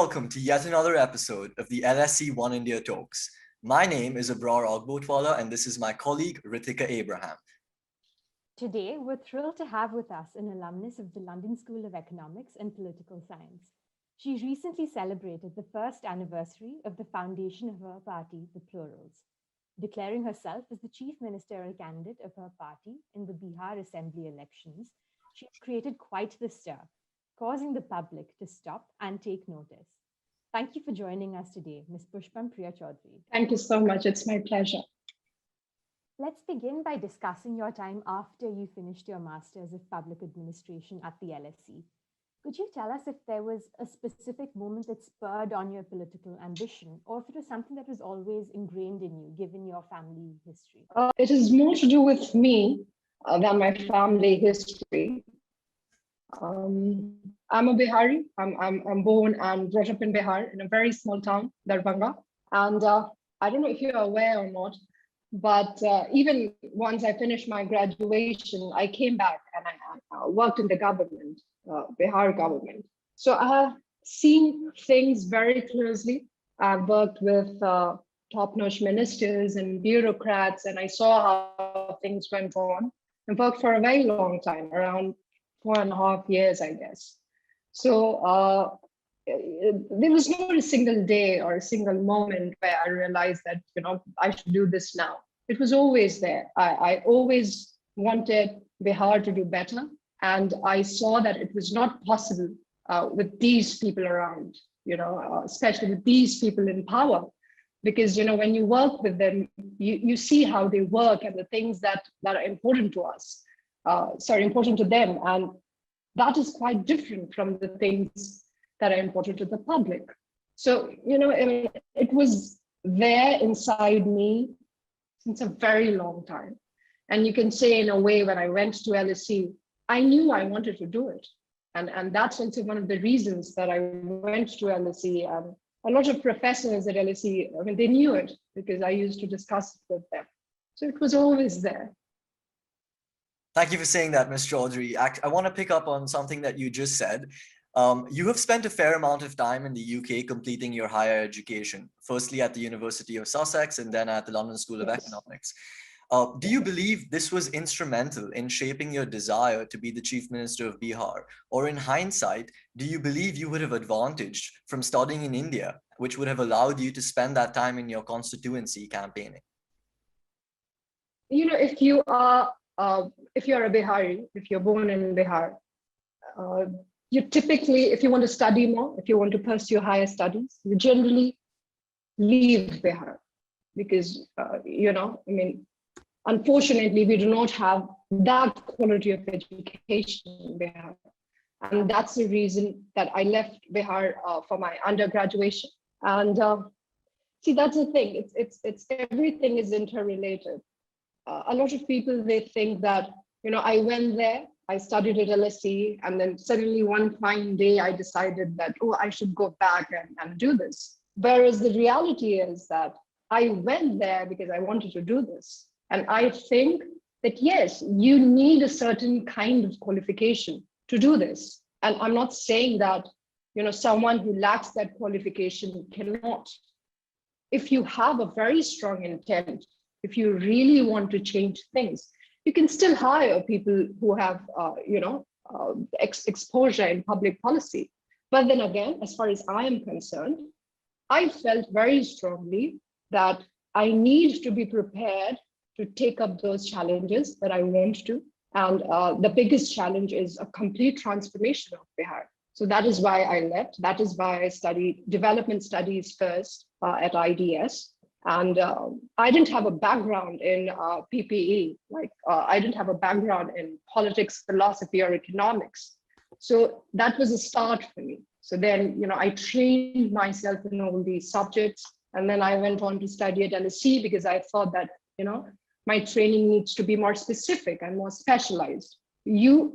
welcome to yet another episode of the LSE One India Talks. My name is Abrar and this is my colleague Rithika Abraham. Today, we're thrilled to have with us an alumnus of the London School of Economics and Political Science. She recently celebrated the first anniversary of the foundation of her party, the Plurals. Declaring herself as the chief ministerial candidate of her party in the Bihar Assembly elections, she created quite the stir, causing the public to stop and take notice. Thank you for joining us today, Ms. Pushpam Priya Chaudhary. Thank you so much. It's my pleasure. Let's begin by discussing your time after you finished your Masters of Public Administration at the LSE. Could you tell us if there was a specific moment that spurred on your political ambition, or if it was something that was always ingrained in you, given your family history? It is more to do with me than my family history. I'm a Bihari. I'm born and brought up in Bihar in a very small town, Darbhanga. And I don't know if you're aware or not, but even once I finished my graduation, I came back and I worked in the government, Bihar government. So I have seen things very closely. I've worked with top-notch ministers and bureaucrats, and I saw how things went on and worked for a very long time, around 4.5 years, I guess. So there was not a single day or a single moment where I realized that, I should do this now. It was always there. I always wanted Bihar to do better. And I saw that it was not possible with these people around, especially with these people in power. Because, when you work with them, you see how they work and the things that are important to us. Important to them. And that is quite different from the things that are important to the public. So, it was there inside me since a very long time. And you can say, in a way, when I went to LSE, I knew I wanted to do it. And that's also one of the reasons that I went to LSE. A lot of professors at LSE, they knew it because I used to discuss it with them. So it was always there. Thank you for saying that, Ms. Chaudhary. I want to pick up on something that you just said. You have spent a fair amount of time in the UK completing your higher education, firstly at the University of Sussex and then at the London School of Economics. Do you believe this was instrumental in shaping your desire to be the Chief Minister of Bihar? Or in hindsight, do you believe you would have advantaged from studying in India, which would have allowed you to spend that time in your constituency campaigning? If you're a Bihari, if you're born in Bihar, you typically, if you want to study more, if you want to pursue higher studies, you generally leave Bihar because, unfortunately, we do not have that quality of education in Bihar. And that's the reason that I left Bihar for my undergraduation. And see, that's the thing. It's everything is interrelated. A lot of people, they think that, I went there, I studied at LSE, and then suddenly one fine day I decided that, I should go back and do this. Whereas the reality is that I went there because I wanted to do this. And I think that, yes, you need a certain kind of qualification to do this. And I'm not saying that, someone who lacks that qualification cannot. If you have a very strong intent, if you really want to change things, you can still hire people who have, exposure in public policy. But then again, as far as I am concerned, I felt very strongly that I need to be prepared to take up those challenges that I want to. And the biggest challenge is a complete transformation of Bihar. So that is why I left. That is why I studied development studies first at IDS. And I didn't have a background in PPE, I didn't have a background in politics, philosophy, or economics. So that was a start for me. So then, I trained myself in all these subjects. And then I went on to study at LSE because I thought that, my training needs to be more specific and more specialized. There's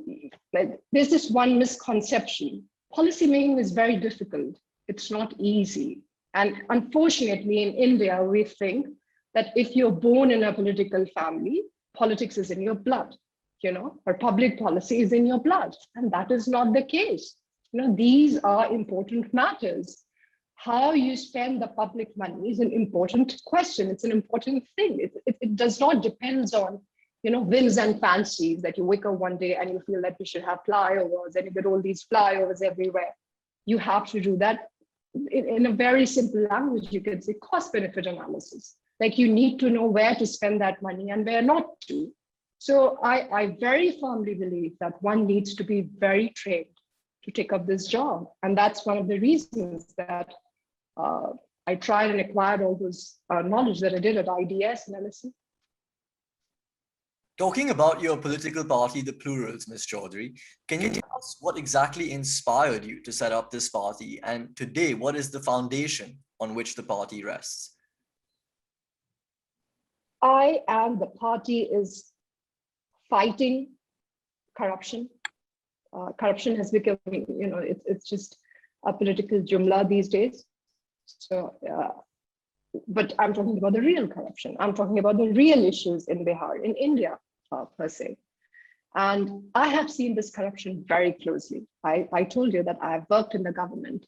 this one misconception. Policymaking is very difficult. It's not easy. And unfortunately, in India, we think that if you're born in a political family, politics is in your blood, or public policy is in your blood. And that is not the case. These are important matters. how you spend the public money is an important question. It's an important thing. It does not depend on, whims and fancies that you wake up one day and you feel that we should have flyovers and you get all these flyovers everywhere. You have to do that in a very simple language. You could say cost benefit analysis. Like, you need to know where to spend that money and where not to. So I very firmly believe that one needs to be very trained to take up this job. And that's one of the reasons that I tried and acquired all those knowledge that I did at IDS and LSE. Talking about your political party, the Plurals, Ms. Chaudhary, can you tell us what exactly inspired you to set up this party? And today, what is the foundation on which the party rests? The party is fighting corruption. Corruption has become, it's just a political jumla these days. So, but I'm talking about the real corruption. I'm talking about the real issues in Bihar, in India, per se. And I have seen this corruption very closely. I told you that I've worked in the government.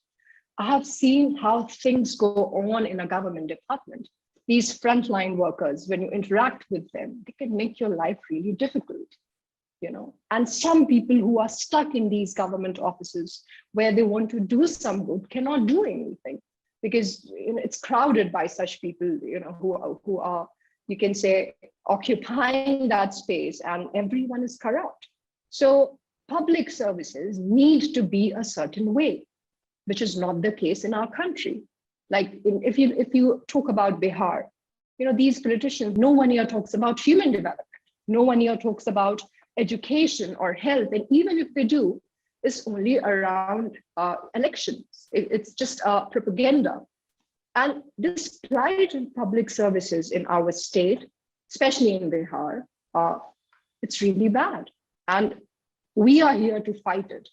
I have seen how things go on in a government department. These frontline workers, when you interact with them, they can make your life really difficult. And some people who are stuck in these government offices where they want to do some good cannot do anything, because it's crowded by such people, who are, you can say, occupying that space, and everyone is corrupt. So public services need to be a certain way, which is not the case in our country. Like, if you talk about Bihar, these politicians, no one here talks about human development. No one here talks about education or health. And even if they do, it's only around elections. It's just propaganda. And this plight in public services in our state, especially in Bihar, it's really bad. And we are here to fight it.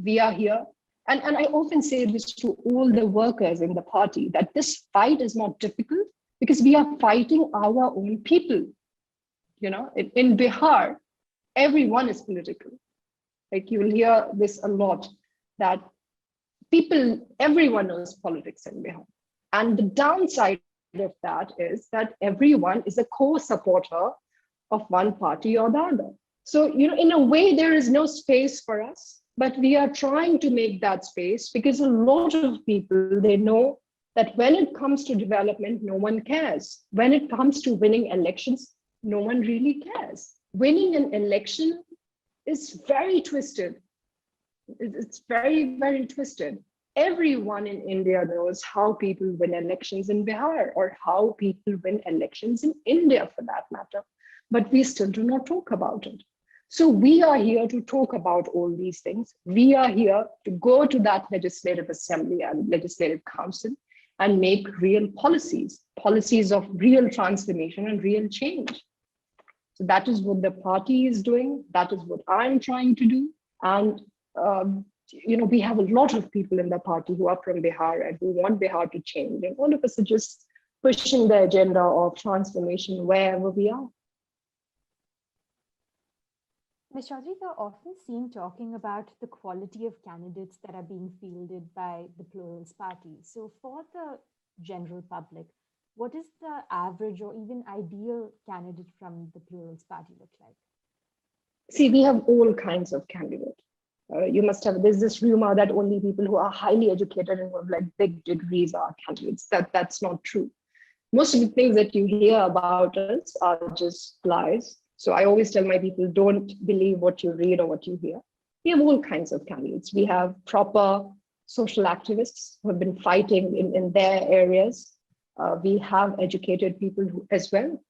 We are here. And I often say this to all the workers in the party, that this fight is not difficult because we are fighting our own people. In Bihar, everyone is political. Like, you will hear this a lot, that everyone knows politics in Bihar. And the downside of that is that everyone is a co-supporter of one party or the other. So, in a way, there is no space for us, but we are trying to make that space, because a lot of people, they know that when it comes to development, no one cares. When it comes to winning elections, no one really cares. Winning an election is very twisted. It's very, very twisted. Everyone in India knows how people win elections in Bihar, or how people win elections in India, for that matter. But we still do not talk about it. So we are here to talk about all these things. We are here to go to that legislative assembly and legislative council and make real policies of real transformation and real change. So that is what the party is doing. That is what I'm trying to do. And we have a lot of people in the party who are from Bihar and who want Bihar to change. And all of us are just pushing the agenda of transformation wherever we are. Ms. Chaudhary, you're often seen talking about the quality of candidates that are being fielded by the Plurals Party. So for the general public, what does the average or even ideal candidate from the Plurals Party look like? See, we have all kinds of candidates. There's this rumor that only people who are highly educated and who have like big degrees are candidates. That's not true. Most of the things that you hear about us are just lies. So I always tell my people, don't believe what you read or what you hear. We have all kinds of candidates. We have proper social activists who have been fighting in their areas. We have educated people as well.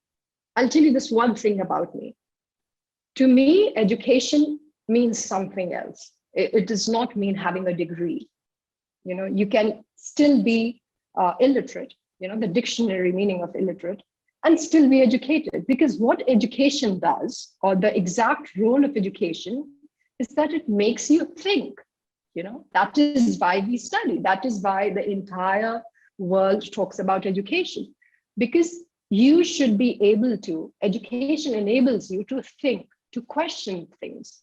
I'll tell you this one thing about me. To me, education means something else. It does not mean having a degree. You can still be illiterate, the dictionary meaning of illiterate, and still be educated. Because what education does, or the exact role of education, is that it makes you think. That is why we study. That is why the entire world talks about education. Because you should be able to, education enables you to think, to question things.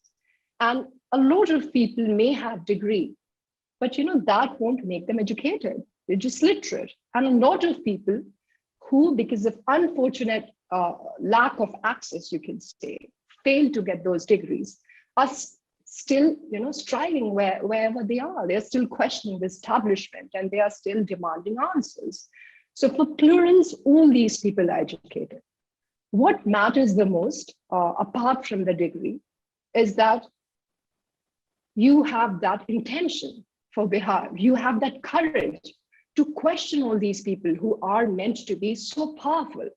And a lot of people may have degree, but that won't make them educated. They're just literate. And a lot of people who, because of unfortunate lack of access, you can say, fail to get those degrees, are still, striving wherever they are. They're still questioning the establishment and they are still demanding answers. So for plurals, all these people are educated. What matters the most, apart from the degree, is that you have that intention for Bihar. You have that courage to question all these people who are meant to be so powerful,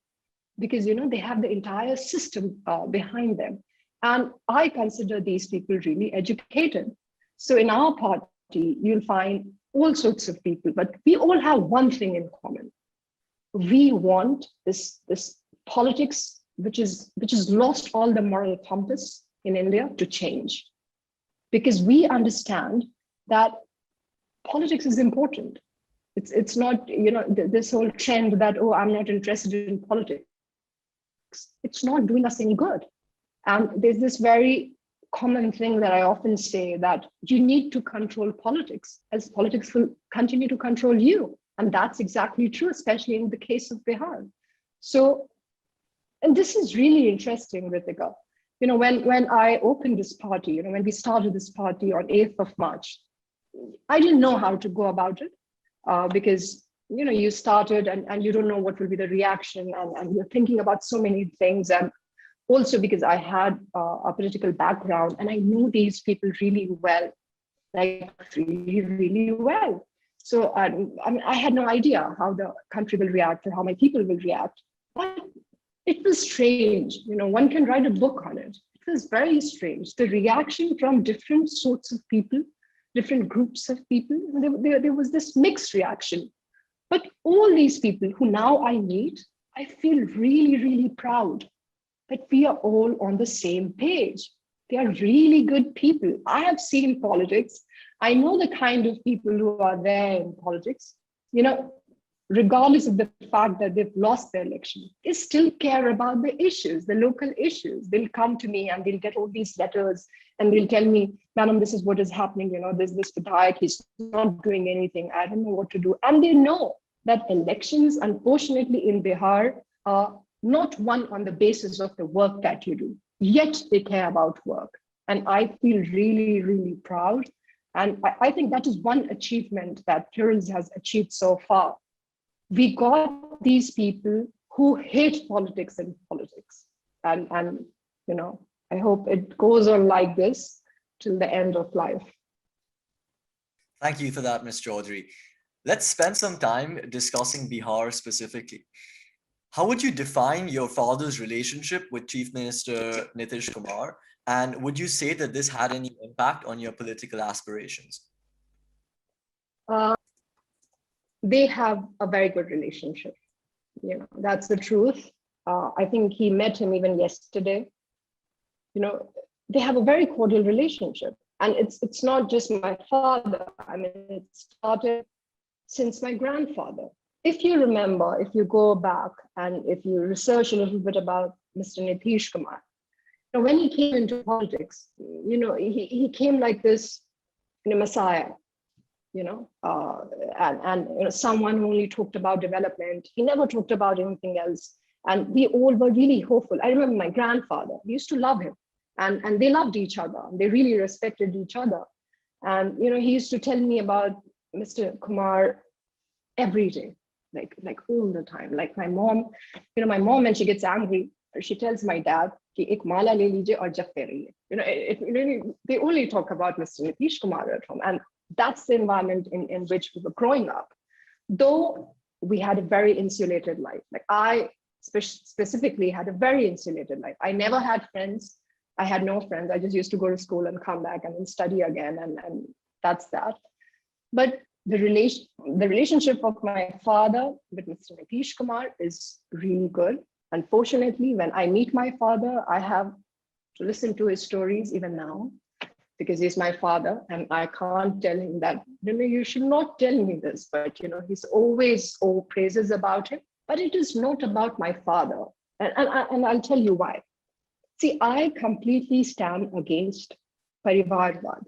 because they have the entire system behind them. And I consider these people really educated. So in our party, you'll find all sorts of people, but we all have one thing in common. We want this politics, which is lost all the moral compass in India, to change. Because we understand that politics is important. It's not, this whole trend that, oh, I'm not interested in politics. It's not doing us any good. And there's this very common thing that I often say, that you need to control politics, as politics will continue to control you. And that's exactly true, especially in the case of Bihar. So, and this is really interesting, Rithika. When I opened this party, when we started this party on 8th of March, I didn't know how to go about it because, you started and you don't know what will be the reaction, and you're thinking about so many things. And also because I had a political background and I knew these people really well, like really, really well. So I had no idea how the country will react or how my people will react. But it was strange. One can write a book on it. It was very strange. The reaction from different sorts of people, different groups of people, there was this mixed reaction. But all these people who now I meet, I feel really, really proud that we are all on the same page. They are really good people. I have seen politics. I know the kind of people who are there in politics, regardless of the fact that they've lost their election, they still care about the issues, the local issues. They'll come to me and they'll get all these letters and they'll tell me, Madam, this is what is happening. There's this Vidayak, he's not doing anything. I don't know what to do. And they know that elections, unfortunately, in Bihar are not won on the basis of the work that you do, yet they care about work. And I feel really, really proud. And I think that is one achievement that Plurals has achieved so far. We got these people who hate politics and politics. And I hope it goes on like this till the end of life. Thank you for that, Ms. Chaudhary. Let's spend some time discussing Bihar specifically. How would you define your father's relationship with Chief Minister Nitish Kumar? And would you say that this had any impact on your political aspirations? They have a very good relationship. That's the truth. I think he met him even yesterday. They have a very cordial relationship. And it's not just my father. I mean, it started since my grandfather. If you remember, if you go back and if you research a little bit about Mr. Nitish Kumar, when he came into politics, he came like this messiah, and someone who only talked about development. He never talked about anything else. And we all were really hopeful. I remember my grandfather, he used to love him, and they loved each other. They really respected each other. And, he used to tell me about Mr. Kumar every day, like all the time. Like my mom, when she gets angry, she tells my dad, ki ek mala le lijiye aur jagte rahiye. They only talk about Mr. Nitish Kumar at home. And that's the environment in which we were growing up. Though we had a very insulated life. Like I specifically had a very insulated life. I never had friends. I had no friends. I just used to go to school and come back and then study again. And that's that. But the relationship of my father with Mr. Nitish Kumar is really good. Unfortunately, when I meet my father, I have to listen to his stories even now, because he's my father and I can't tell him that, you should not tell me this, but he's always all praises about him. But it is not about my father. And I'll tell you why. See, I completely stand against Parivarvad,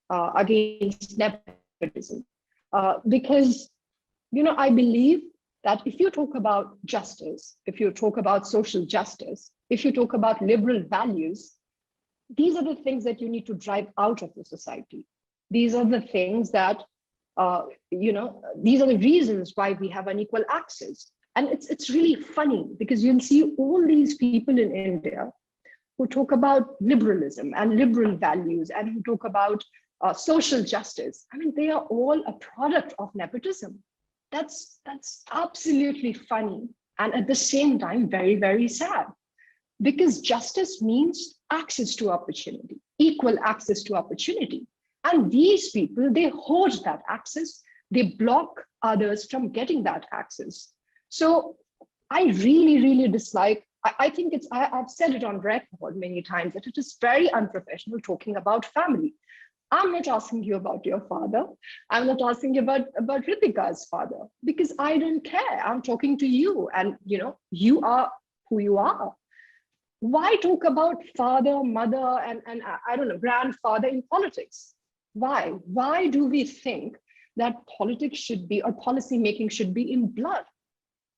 against nepotism, because I believe that if you talk about justice, if you talk about social justice, if you talk about liberal values, these are the things that you need to drive out of the society. These are the things that, these are the reasons why we have unequal access. And it's really funny because you'll see all these people in India who talk about liberalism and liberal values and who talk about social justice. I mean, they are all a product of nepotism. That's absolutely funny. And at the same time, very, very sad. Because justice means access to opportunity, equal access to opportunity. And these people, they hoard that access. They block others from getting that access. So I really, really dislike, I think I've said it on record many times, that it is very unprofessional talking about family. I'm not asking you about your father. I'm not asking you about Rithika's father, because I don't care. I'm talking to you, and you are who you are. Why talk about father, mother, and I don't know, grandfather in politics? Why? Why do we think that politics should be, or policy making should be in blood?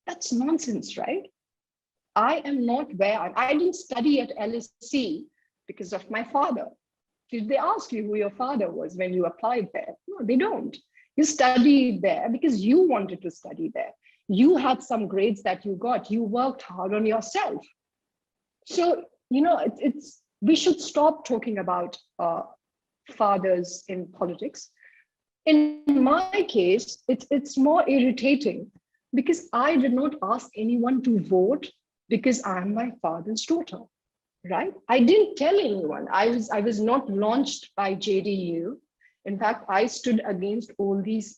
That's nonsense, right? I am not where I didn't study at LSE because of my father. Did they ask you who your father was when you applied there? No, they don't. You studied there because you wanted to study there. You had some grades that you got. You worked hard on yourself. So, we should stop talking about fathers in politics. In my case, it's more irritating because I did not ask anyone to vote because I'm my father's daughter, right? I didn't tell anyone. I was not launched by JDU. In fact, I stood against all these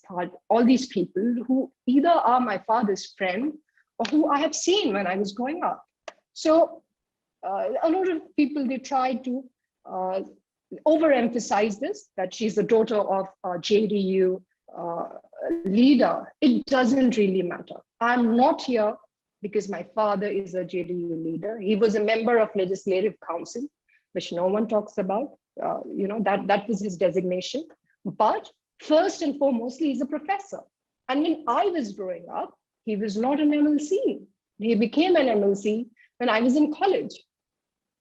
people who either are my father's friend or who I have seen when I was growing up. So a lot of people, they try to overemphasize this, that she's the daughter of a JDU leader. It doesn't really matter. I'm not here because my father is a JDU leader. He was a member of Legislative Council, which no one talks about. That was his designation. But first and foremost, he's a professor. And when I was growing up, he was not an MLC. He became an MLC when I was in college.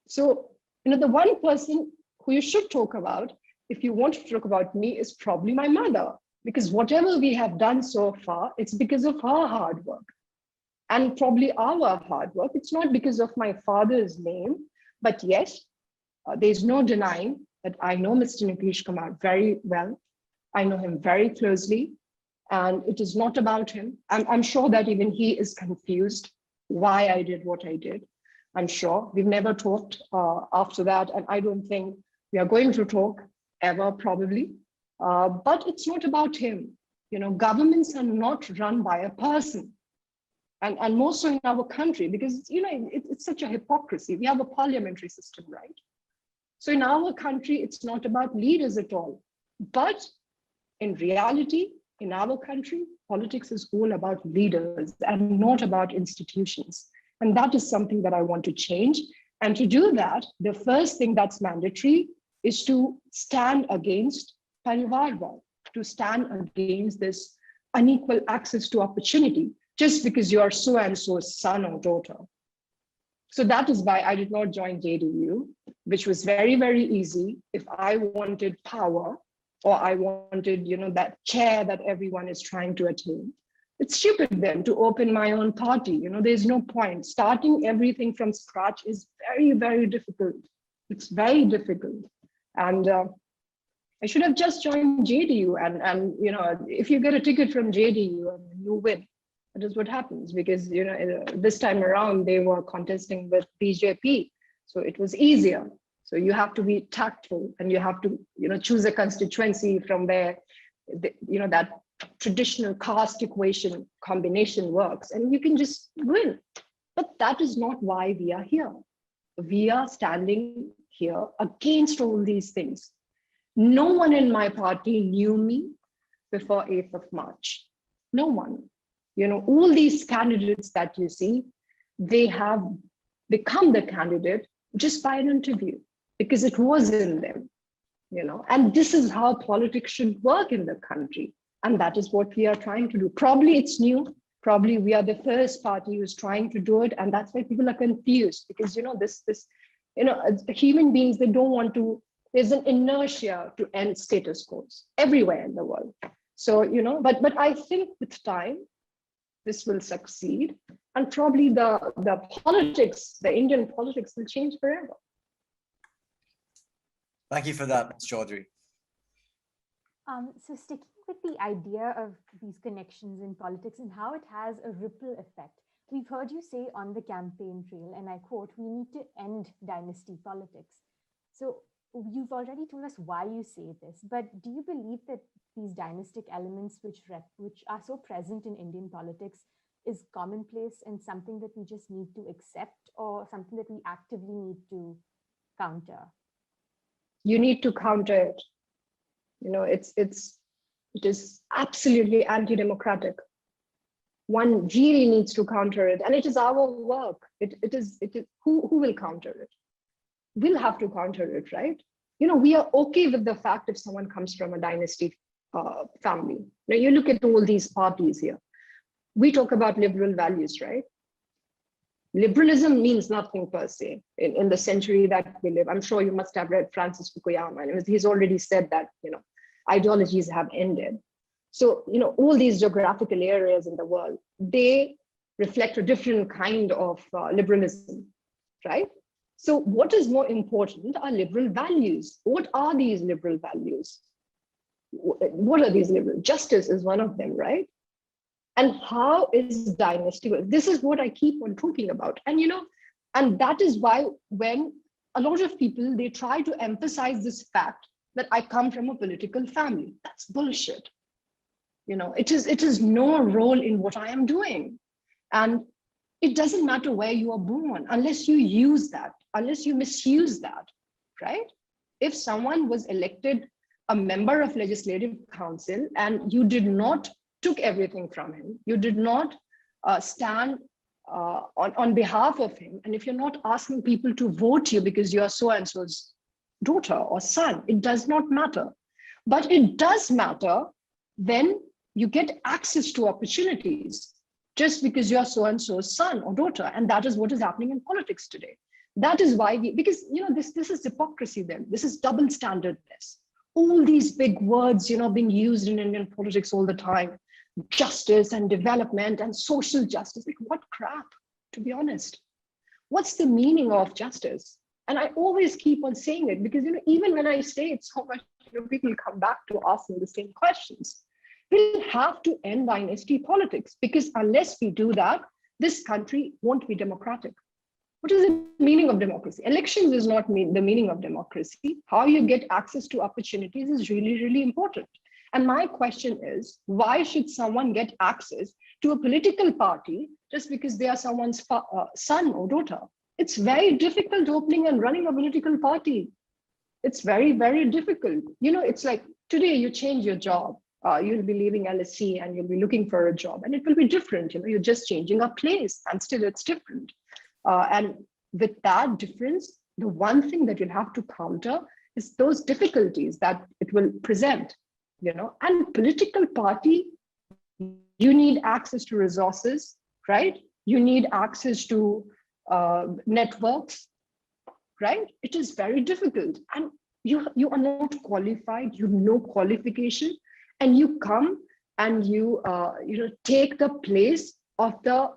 So, the one person who you should talk about, if you want to talk about me, is probably my mother, because whatever we have done so far, it's because of her hard work. And probably our hard work, it's not because of my father's name, but yes, there's no denying that I know Mr. Nitish Kumar very well. I know him very closely, and it is not about him. I'm sure that even he is confused why I did what I did. I'm sure we've never talked after that, and I don't think we are going to talk ever, probably. But it's not about him. Governments are not run by a person, and more so in our country, because it's such a hypocrisy. We have a parliamentary system, right? So in our country, it's not about leaders at all. But in reality, in our country, politics is all about leaders and not about institutions. And that is something that I want to change. And to do that, the first thing that's mandatory is to stand against Parivarvad, to stand against this unequal access to opportunity, just because you are so and so son or daughter. So that is why I did not join JDU, which was very, very easy. If I wanted power, or I wanted, that chair that everyone is trying to attain, it's stupid then to open my own party. There's no point. Starting everything from scratch is very, very difficult. It's very difficult. And I should have just joined JDU. And if you get a ticket from JDU, you win. That is what happens, because this time around they were contesting with BJP, so it was easier. So you have to be tactful, and you have to choose a constituency from where that traditional caste equation combination works, and you can just win. But that is not why we are here. We are standing here against all these things. No one in my party knew me before 8th of March. No one. All these candidates that you see, they have become the candidate just by an interview, because it was in them, and this is how politics should work in the country. And that is what we are trying to do. Probably it's new. Probably we are the first party who's trying to do it. And that's why people are confused, because, human beings, they don't want to, there's an inertia to end status quos everywhere in the world. So, but I think with time, this will succeed. And probably the politics, the Indian politics will change forever. Thank you for that, Ms. Chaudhary. So sticking with the idea of these connections in politics and how it has a ripple effect, we've heard you say on the campaign trail, and I quote, "We need to end dynasty politics." So you've already told us why you say this, but do you believe that these dynastic elements which are so present in Indian politics is commonplace and something that we just need to accept, or something that we actively need to counter? You need to counter it. It is absolutely anti-democratic. One really needs to counter it, and it is our work. It is who will counter it? We'll have to counter it, right? We are okay with the fact if someone comes from a dynasty family. Now you look at all these parties here. We talk about liberal values, right? Liberalism means nothing per se in the century that we live. I'm sure you must have read Francis Fukuyama, and he's already said that ideologies have ended. So all these geographical areas in the world, they reflect a different kind of liberalism, right? So what is more important are liberal values. What are these liberal values? What are these liberal? Justice is one of them, right? And how is dynasty? This is what I keep on talking about. And that is why when a lot of people, they try to emphasize this fact that I come from a political family. That's bullshit. It is no role in what I am doing. And it doesn't matter where you are born, unless you use that, unless you misuse that, right? If someone was elected a member of Legislative Council and you did not took everything from him, you did not stand on behalf of him, and if you're not asking people to vote you because you are so-and-so's daughter or son, it does not matter. But it does matter when you get access to opportunities just because you're so-and-so's son or daughter. And that is what is happening in politics today. That is why because this is hypocrisy then. This is double standardness. All these big words, being used in Indian politics all the time. Justice and development and social justice. Like, what crap, to be honest. What's the meaning of justice? And I always keep on saying it because, even when I say it so much, people come back to asking the same questions. We'll have to end dynasty politics, because unless we do that, this country won't be democratic. What is the meaning of democracy? Elections is not the meaning of democracy. How you get access to opportunities is really, really important. And my question is, why should someone get access to a political party just because they are someone's son or daughter? It's very difficult opening and running a political party. It's very, very difficult. It's like today you change your job. You'll be leaving LSE and you'll be looking for a job, and it will be different. You're just changing a place, and still it's different. And with that difference, the one thing that you'll have to counter is those difficulties that it will present. And political party, you need access to resources, right? You need access to networks, right? It is very difficult, and you are not qualified. You have no qualification, and you come and you take the place of the,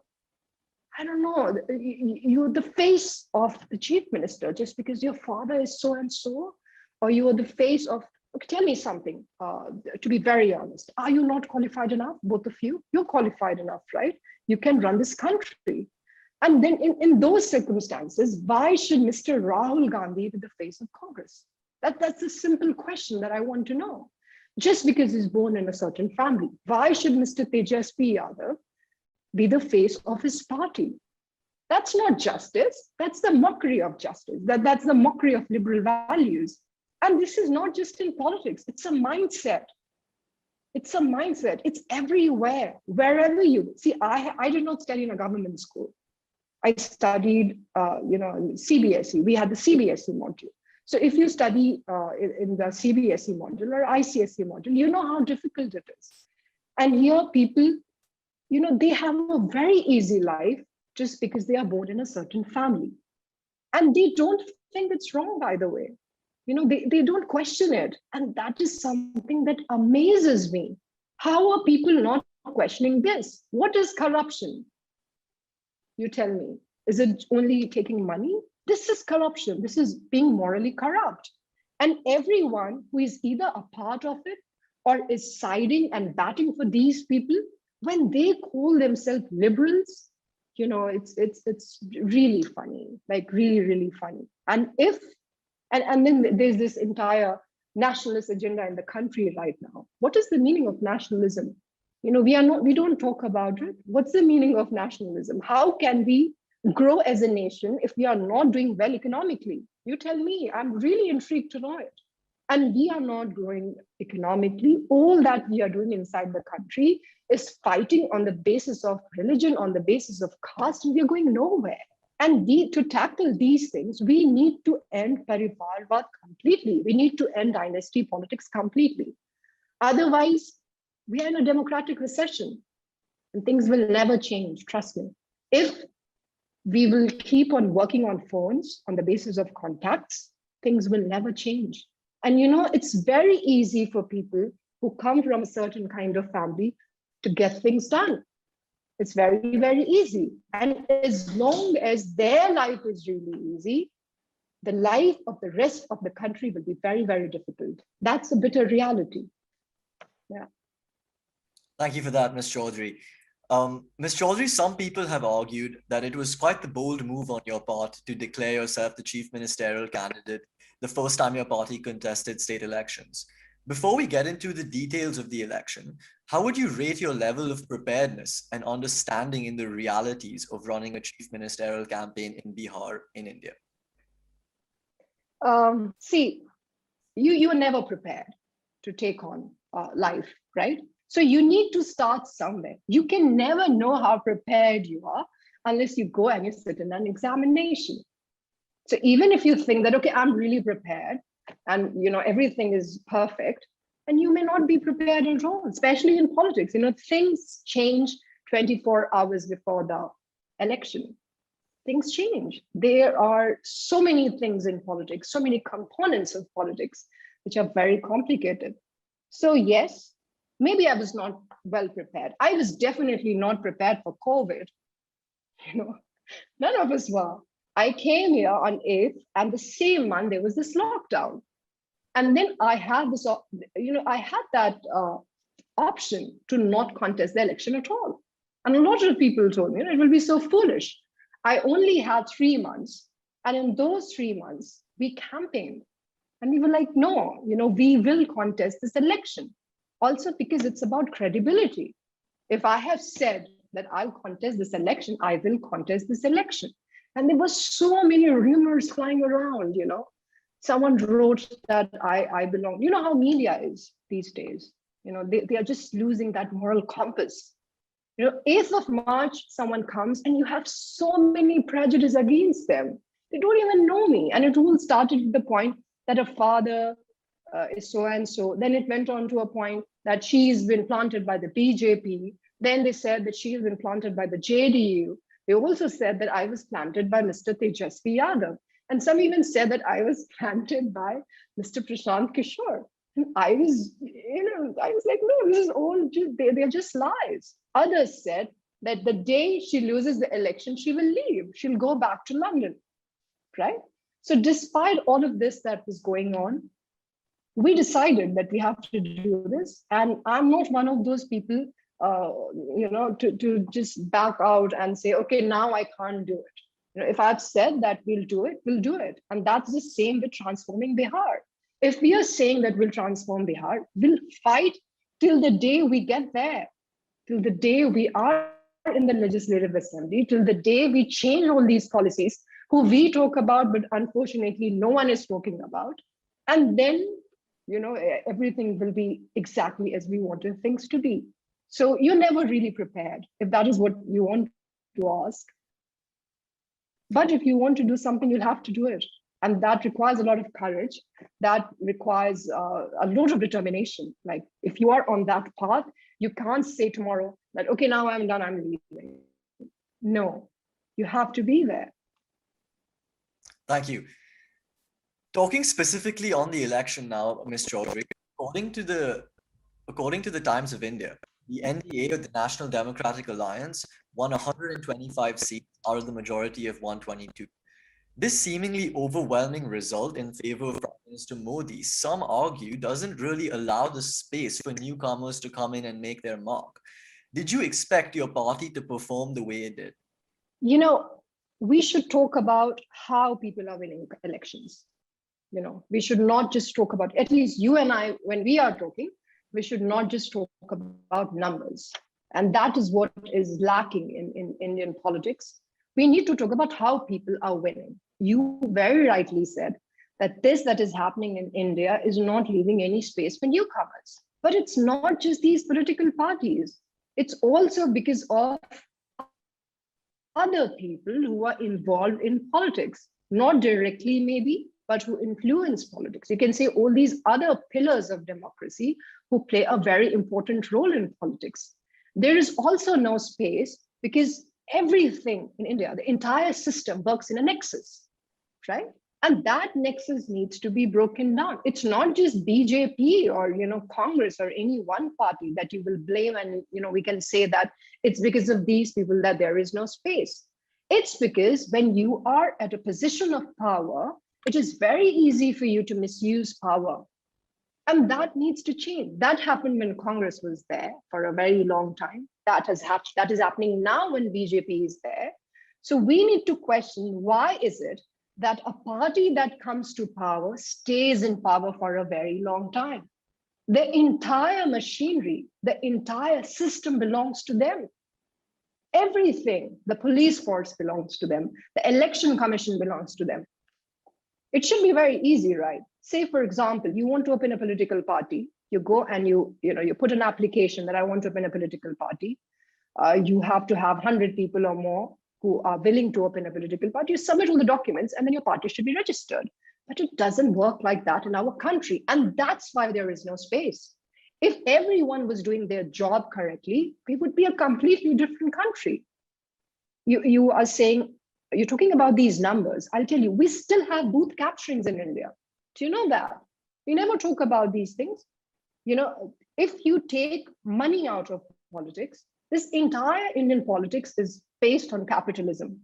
I don't know, you're the face of the chief minister just because your father is so and so, or you are the face of. Okay, tell me something, to be very honest. Are you not qualified enough, both of you? You're qualified enough, right? You can run this country. And then in those circumstances, why should Mr. Rahul Gandhi be the face of Congress? That's a simple question that I want to know. Just because he's born in a certain family, why should Mr. Tejasvi Yadav be the face of his party? That's not justice. That's the mockery of justice. That's the mockery of liberal values. And this is not just in politics. It's a mindset. It's a mindset. It's everywhere, wherever you see. I did not study in a government school. I studied, CBSE. We had the CBSE module. So if you study in the CBSE module or ICSE module, you know how difficult it is. And here people, they have a very easy life just because they are born in a certain family. And they don't think it's wrong, by the way. They don't question it. And that is something that amazes me. How are people not questioning this? What is corruption? You tell me. Is it only taking money? This is corruption. This is being morally corrupt. And everyone who is either a part of it or is siding and batting for these people, when they call themselves liberals, it's really funny, like really, really funny. And then there's this entire nationalist agenda in the country right now. What is the meaning of nationalism? We don't talk about it. What's the meaning of nationalism? How can we grow as a nation if we are not doing well economically? You tell me. I'm really intrigued to know it. And we are not growing economically. All that we are doing inside the country is fighting on the basis of religion, on the basis of caste, and we are going nowhere. And to tackle these things, we need to end Parivarvad completely. We need to end dynasty politics completely. Otherwise, we are in a democratic recession and things will never change, trust me. If we will keep on working on phones on the basis of contacts, things will never change. And it's very easy for people who come from a certain kind of family to get things done. It's very, very easy. And as long as their life is really easy, the life of the rest of the country will be very, very difficult. That's a bitter reality. Yeah. Thank you for that, Ms. Chaudhary. Ms. Chaudhary, some people have argued that it was quite the bold move on your part to declare yourself the chief ministerial candidate the first time your party contested state elections. Before we get into the details of the election, how would you rate your level of preparedness and understanding in the realities of running a chief ministerial campaign in Bihar in India? See, you are never prepared to take on life, right? So you need to start somewhere. You can never know how prepared you are unless you go and you sit in an examination. So even if you think that, okay, I'm really prepared and everything is perfect, and you may not be prepared at all, especially in politics. Things change 24 hours before the election. Things change. There are so many things in politics, so many components of politics, which are very complicated. So yes, maybe I was not well prepared. I was definitely not prepared for COVID. None of us were. I came here on 8th, and the same month there was this lockdown. And then I had this, I had that option to not contest the election at all. And a lot of people told me, it will be so foolish. I only had 3 months. And in those 3 months, we campaigned. And we were like, no, we will contest this election. Also because it's about credibility. If I have said that I'll contest this election, I will contest this election. And there were so many rumors flying around, Someone wrote that I belong. You know how media is these days. They are just losing that moral compass. 8th of March, someone comes and you have so many prejudice against them. They don't even know me. And it all started with the point that a father is so-and-so. Then it went on to a point that she's been planted by the BJP. Then they said that she has been planted by the JDU. They also said that I was planted by Mr. Tejasvi Yadav. And some even said that I was planted by Mr. Prashant Kishore. And I was like, no, this is all, they're just lies. Others said that the day she loses the election, she will leave. She'll go back to London, right? So despite all of this that was going on, we decided that we have to do this. And I'm not one of those people, to just back out and say, okay, now I can't do it. If I've said that we'll do it, we'll do it. And that's the same with transforming Bihar. If we are saying that we'll transform Bihar, we'll fight till the day we get there, till the day we are in the Legislative Assembly, till the day we change all these policies, who we talk about, but unfortunately no one is talking about. And then, everything will be exactly as we wanted things to be. So you're never really prepared, if that is what you want to ask. But if you want to do something, you'll have to do it. And that requires a lot of courage. That requires a lot of determination. Like if you are on that path, You can't say tomorrow that, okay, now I'm done, I'm leaving. No, you have to be there. Thank you. Talking specifically on the election now, Ms. Chaudhary, according to the Times of India, the NDA, or the National Democratic Alliance, won 125 seats out of the majority of 122. This seemingly overwhelming result in favor of Prime Minister Modi, some argue, doesn't really allow the space for newcomers to come in and make their mark. Did you expect your party to perform the way it did? You know, we should talk about how people are winning elections. You know, we should not just talk about, at least you and I, when we are talking, we should not just talk about numbers. And that is what is lacking in Indian politics. We need to talk about how people are winning. You very rightly said that this that is happening in India is not leaving any space for newcomers. But it's not just these political parties. It's also because of other people who are involved in politics, not directly maybe, but who influence politics. You can say all these other pillars of democracy who play a very important role in politics. There is also no space because everything in India, the entire system works in a nexus, right? And that nexus needs to be broken down. It's not just BJP or Congress or any one party that you will blame, and we can say that it's because of these people that there is no space. It's because when you are at a position of power, it is very easy for you to misuse power. And that needs to change. That happened when Congress was there for a very long time. That is happening now when BJP is there. So we need to question, why is it that a party that comes to power stays in power for a very long time? The entire machinery, the entire system belongs to them. Everything, the police force belongs to them. The election commission belongs to them. It should be very easy, right? Say, for example, you want to open a political party. You go and you put an application that I want to open a political party. You have to have 100 people or more who are willing to open a political party. You submit all the documents and then your party should be registered. But it doesn't work like that in our country. And that's why there is no space. If everyone was doing their job correctly, we would be a completely different country. You are saying, you're talking about these numbers. I'll tell you, we still have booth capturings in India. Do you know that? We never talk about these things. If you take money out of politics, this entire Indian politics is based on capitalism.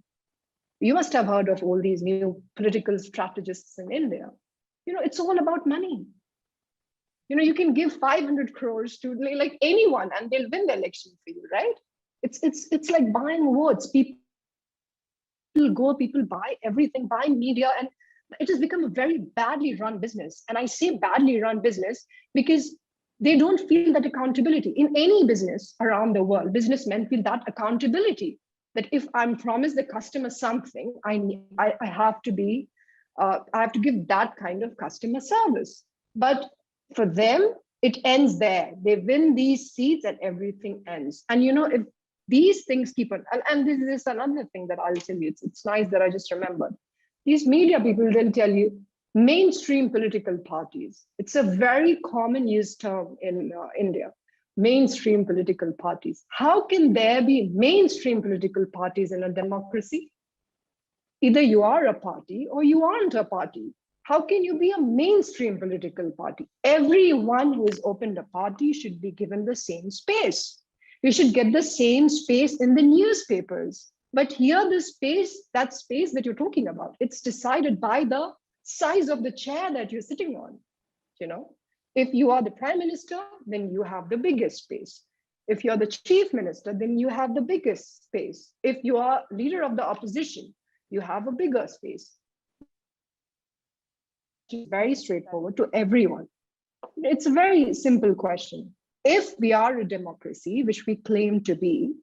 You must have heard of all these new political strategists in India. It's all about money. You can give 500 crores to like anyone and they'll win the election for you, right? It's like buying votes. People buy everything, buy media, and it has become a very badly run business. And I say badly run business because they don't feel that accountability. In any business around the world, businessmen feel that accountability, that if I'm promised the customer something, I have to give that kind of customer service. But for them, it ends there. They win these seats and everything ends. And if these things keep on, and this is another thing that I'll tell you, it's nice that I just remembered. These media people, they'll tell you mainstream political parties. It's a very common used term in India, mainstream political parties. How can there be mainstream political parties in a democracy? Either you are a party or you aren't a party. How can you be a mainstream political party? Everyone who has opened a party should be given the same space. You should get the same space in the newspapers. But here, that space that you're talking about, it's decided by the size of the chair that you're sitting on. If you are the prime minister, then you have the biggest space. If you're the chief minister, then you have the biggest space. If you are leader of the opposition, you have a bigger space. It's very straightforward to everyone. It's a very simple question. If we are a democracy, which we claim to be,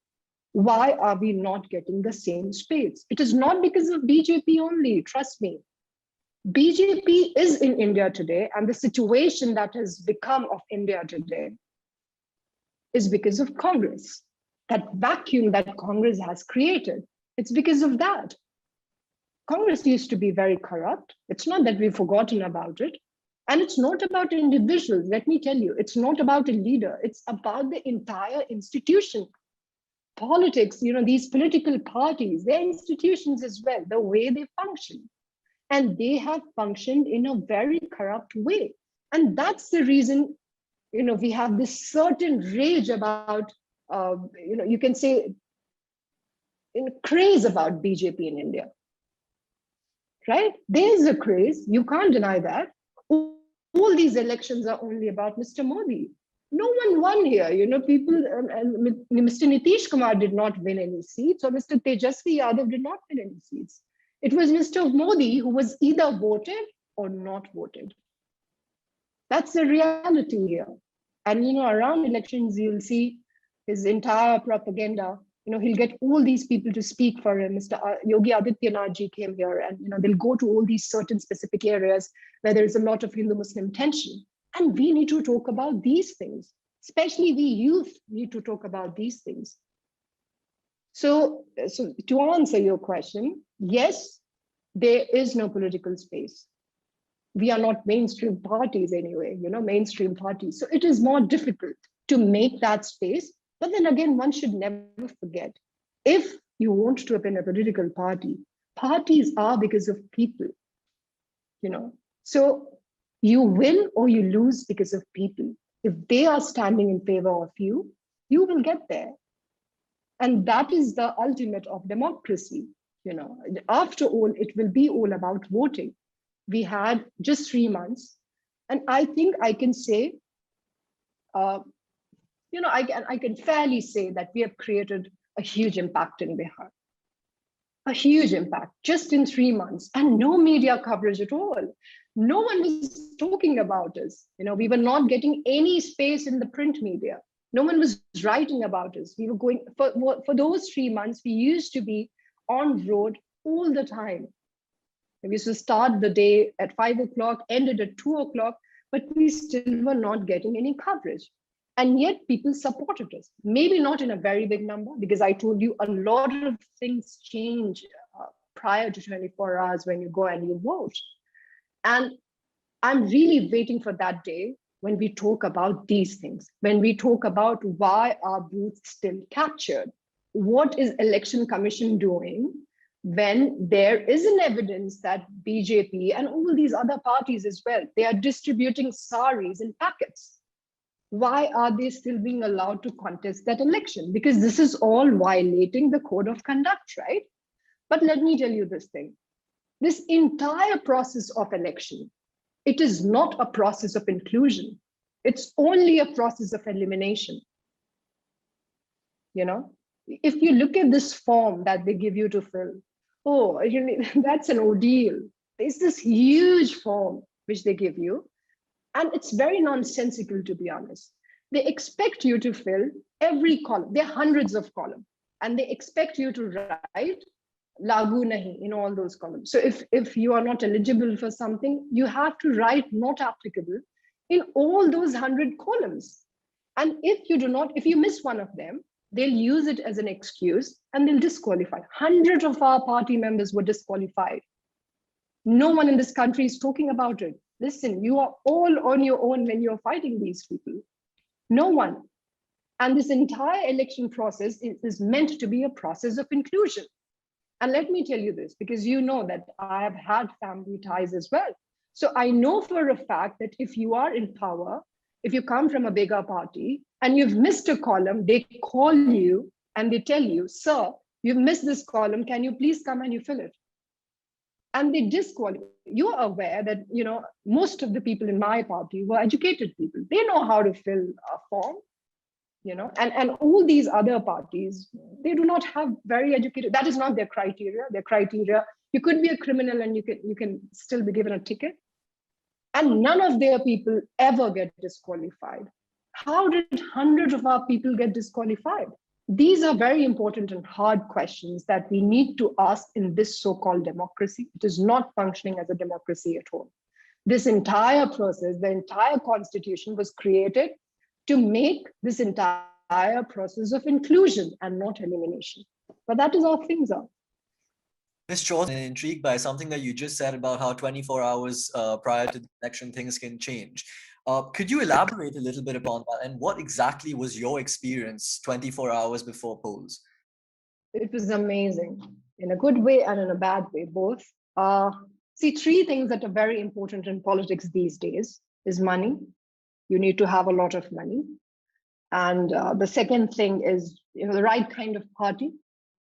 why are we not getting the same space? It is not because of BJP only, trust me. BJP is in India today, and the situation that has become of India today is because of Congress. That vacuum that Congress has created, it's because of that. Congress used to be very corrupt. It's not that we've forgotten about it. And it's not about individuals. Let me tell you, it's not about a leader. It's about the entire institution. Politics, these political parties, they're institutions as well, the way they function. And they have functioned in a very corrupt way. And that's the reason, we have this certain rage about, you can say, craze about BJP in India, right? There's a craze, you can't deny that. All these elections are only about Mr. Modi. No one won here, people, and Mr. Nitish Kumar did not win any seats, or Mr. Tejasvi Yadav did not win any seats. It was Mr. Modi who was either voted or not voted. That's the reality here. And, around elections, you'll see his entire propaganda. He'll get all these people to speak for him. Mr. Yogi Adityanath ji came here, and, they'll go to all these certain specific areas where there's a lot of Hindu-Muslim tension. And we need to talk about these things, especially we youth need to talk about these things. So to answer your question, yes, there is no political space. We are not mainstream parties anyway, mainstream parties. So it is more difficult to make that space. But then again, one should never forget, if you want to open a political party, parties are because of people, So you win or you lose because of people. If they are standing in favor of you, you will get there. And that is the ultimate of democracy. After all, it will be all about voting. We had just 3 months. And I think I can say, I can fairly say that we have created a huge impact in Bihar. A huge impact just in 3 months, and no media coverage at all. No one was talking about us. We were not getting any space in the print media. No one was writing about us. We were going for those 3 months. We used to be on road all the time. We used to start the day at 5 o'clock, ended at 2 o'clock, but we still were not getting any coverage. And yet people supported us. Maybe not in a very big number, because I told you a lot of things change prior to 24 hours when you go and you vote. And I'm really waiting for that day when we talk about these things, when we talk about why are booths still captured? What is Election Commission doing when there is an evidence that BJP and all these other parties as well, they are distributing saris in packets? Why are they still being allowed to contest that election? Because this is all violating the code of conduct, right? But let me tell you this thing. This entire process of election, it is not a process of inclusion. It's only a process of elimination. If you look at this form that they give you to fill, that's an ordeal. There's this huge form which they give you, and it's very nonsensical, to be honest. They expect you to fill every column. There are hundreds of columns, and they expect you to write lagu nahi in all those columns. So if you are not eligible for something, you have to write not applicable in all those 100 columns. And if you miss one of them, they'll use it as an excuse and they'll disqualify. Hundreds of our party members were disqualified. No one in this country is talking about it. Listen, you are all on your own when you're fighting these people. No one. And this entire election process is meant to be a process of inclusion. And let me tell you this, because you know that I have had family ties as well. So I know for a fact that if you are in power, if you come from a bigger party and you've missed a column, they call you and they tell you, sir, you've missed this column. Can you please come and you fill it? And they disqualify. You're aware that, most of the people in my party were educated people. They know how to fill a form, and all these other parties, they do not have very educated. That is not their criteria. Their criteria, you could be a criminal and you can still be given a ticket. And none of their people ever get disqualified. How did hundreds of our people get disqualified? These are very important and hard questions that we need to ask in this so-called democracy. It is not functioning as a democracy at all. This entire process, the entire constitution was created to make this entire process of inclusion and not elimination. But that is how things are. Ms. Chaudhary, I'm intrigued by something that you just said about how 24 hours prior to the election things can change. Could you elaborate a little bit upon that, and what exactly was your experience 24 hours before polls? It was amazing in a good way and in a bad way, both. See, three things that are very important in politics these days is money. You need to have a lot of money. And the second thing is, the right kind of party.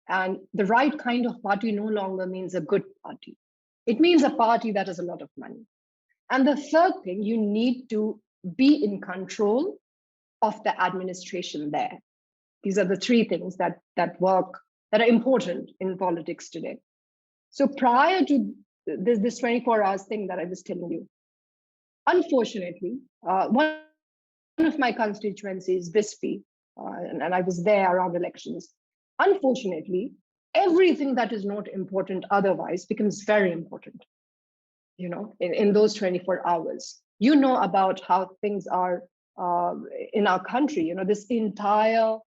And the right kind of party no longer means a good party. It means a party that has a lot of money. And the third thing, you need to be in control of the administration there. These are the three things that are important in politics today. So prior to this 24 hours thing that I was telling you, unfortunately, one of my constituencies, Bispi, and I was there around elections. Unfortunately, everything that is not important otherwise becomes very important, in those 24 hours. You know about how things are in our country, this entire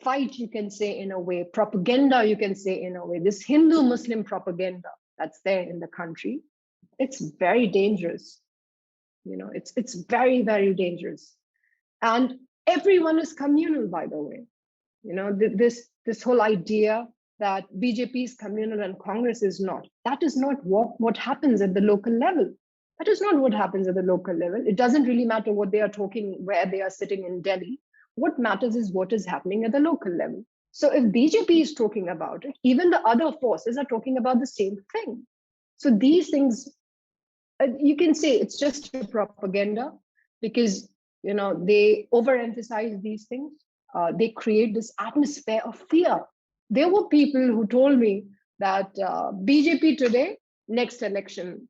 fight, you can say in a way, propaganda, you can say in a way, this Hindu-Muslim propaganda that's there in the country, it's very dangerous. It's very, very dangerous. And everyone is communal, by the way. This whole idea that BJP is communal and Congress is not. That is not what happens at the local level. That is not what happens at the local level. It doesn't really matter what they are talking, where they are sitting in Delhi. What matters is what is happening at the local level. So if BJP is talking about it, even the other forces are talking about the same thing. So these things, you can say it's just propaganda, because they overemphasize these things. They create this atmosphere of fear. There were people who told me that BJP today, next election,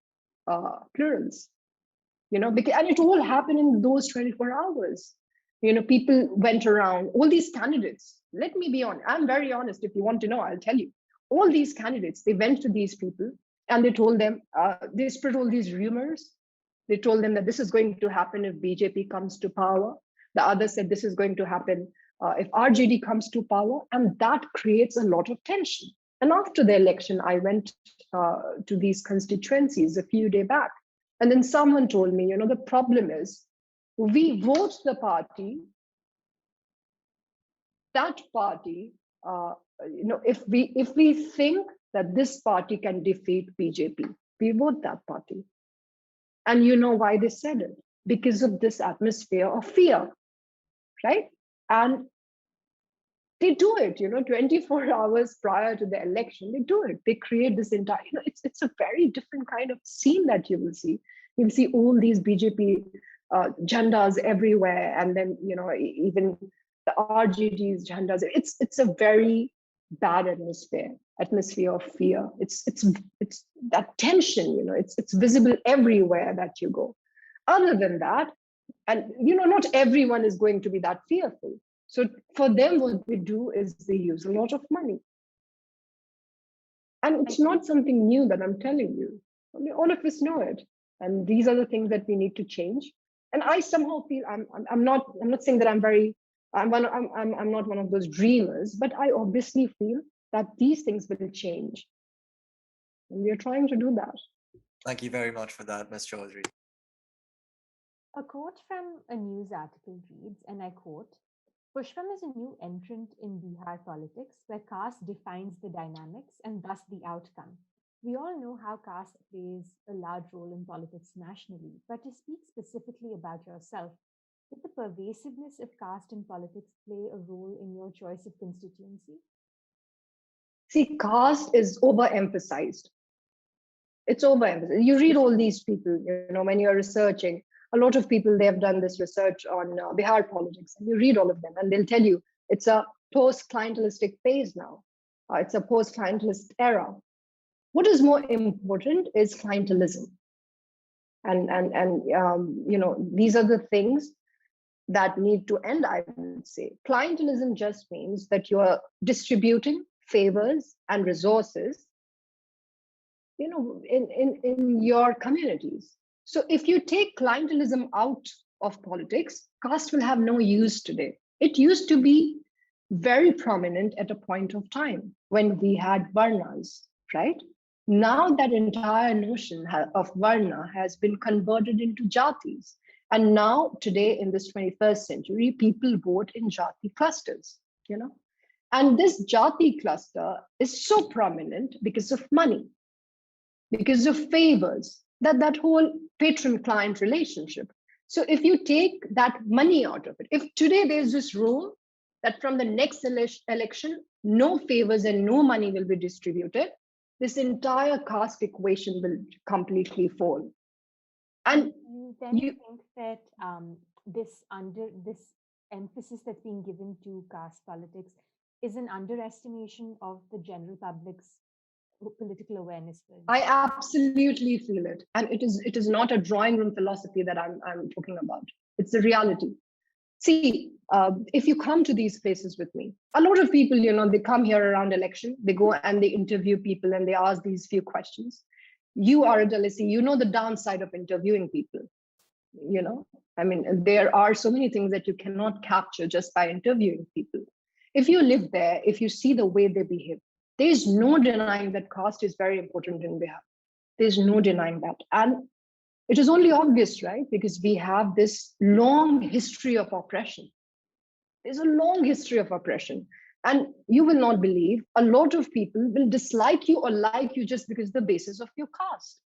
plurals. Because, and it all happened in those 24 hours. People went around, all these candidates. Let me be honest. I'm very honest. If you want to know, I'll tell you. All these candidates, they went to these people and they told them, they spread all these rumors. They told them that this is going to happen if BJP comes to power. The other said this is going to happen if RJD comes to power, and that creates a lot of tension. And after the election, I went to these constituencies a few days back, and then someone told me, the problem is we vote the party, that party, if we think that this party can defeat BJP, we vote that party. And you know why they said it? Because of this atmosphere of fear, right? And they do it, 24 hours prior to the election, they do it. They create this entire, it's a very different kind of scene that you will see. You'll see all these BJP jandas everywhere. And then, even the RJD's jandas. It's a very bad atmosphere of fear. It's that tension, it's visible everywhere that you go. Other than that, and not everyone is going to be that fearful. So for them, what they do is they use a lot of money. And it's not something new that I'm telling you. All of us know it. And these are the things that we need to change. And I somehow feel I'm not saying that I'm not one of those dreamers, but I obviously feel that these things will change. And we are trying to do that. Thank you very much for that, Ms. Chaudhary. A quote from a news article reads, and I quote, "Pushpam is a new entrant in Bihar politics where caste defines the dynamics and thus the outcome. We all know how caste plays a large role in politics nationally, but to speak specifically about yourself, did the pervasiveness of caste in politics play a role in your choice of constituency?" See, caste is overemphasized. It's overemphasized. You read all these people, when you're researching, a lot of people, they have done this research on Bihar politics, and you read all of them, and they'll tell you it's a post-clientelistic phase now. It's a post-clientelist era. What is more important is clientelism. And these are the things that need to end, I would say. Clientelism just means that you are distributing favors and resources, in your communities. So if you take clientelism out of politics, caste will have no use today. It used to be very prominent at a point of time when we had varnas, right? Now that entire notion of Varna has been converted into Jatis. And now today in this 21st century, people vote in Jati clusters, you know. And this Jati cluster is so prominent because of money, because of favors, that whole patron-client relationship. So if you take that money out of it, if today there's this rule that from the next election, no favors and no money will be distributed, this entire caste equation will completely fall. And then you think that this emphasis that's being given to caste politics is an underestimation of the general public's political awareness? I absolutely feel it, and it is not a drawing room philosophy that I'm talking about. It's the reality. See, if you come to these places with me, a lot of people, they come here around election, they go and they interview people and they ask these few questions. You are at LSE, you know the downside of interviewing people. I mean, there are so many things that you cannot capture just by interviewing people. If you live there, if you see the way they behave, there's no denying that caste is very important in Bihar. There's no denying that. And it is only obvious, right? Because we have this long history of oppression. There's a long history of oppression. And you will not believe, a lot of people will dislike you or like you just because the basis of your caste,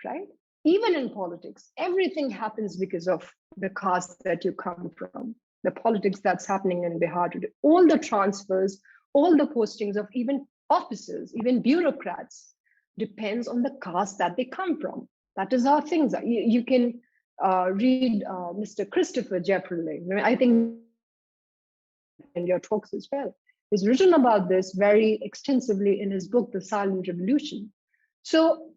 right? Even in politics, everything happens because of the caste that you come from, the politics that's happening in Bihar today, all the transfers, all the postings of even officers, even bureaucrats, depends on the caste that they come from. That is how things are. You can read Mr. Christopher Jeffrey. I think in your talks as well. He's written about this very extensively in his book, The Silent Revolution. So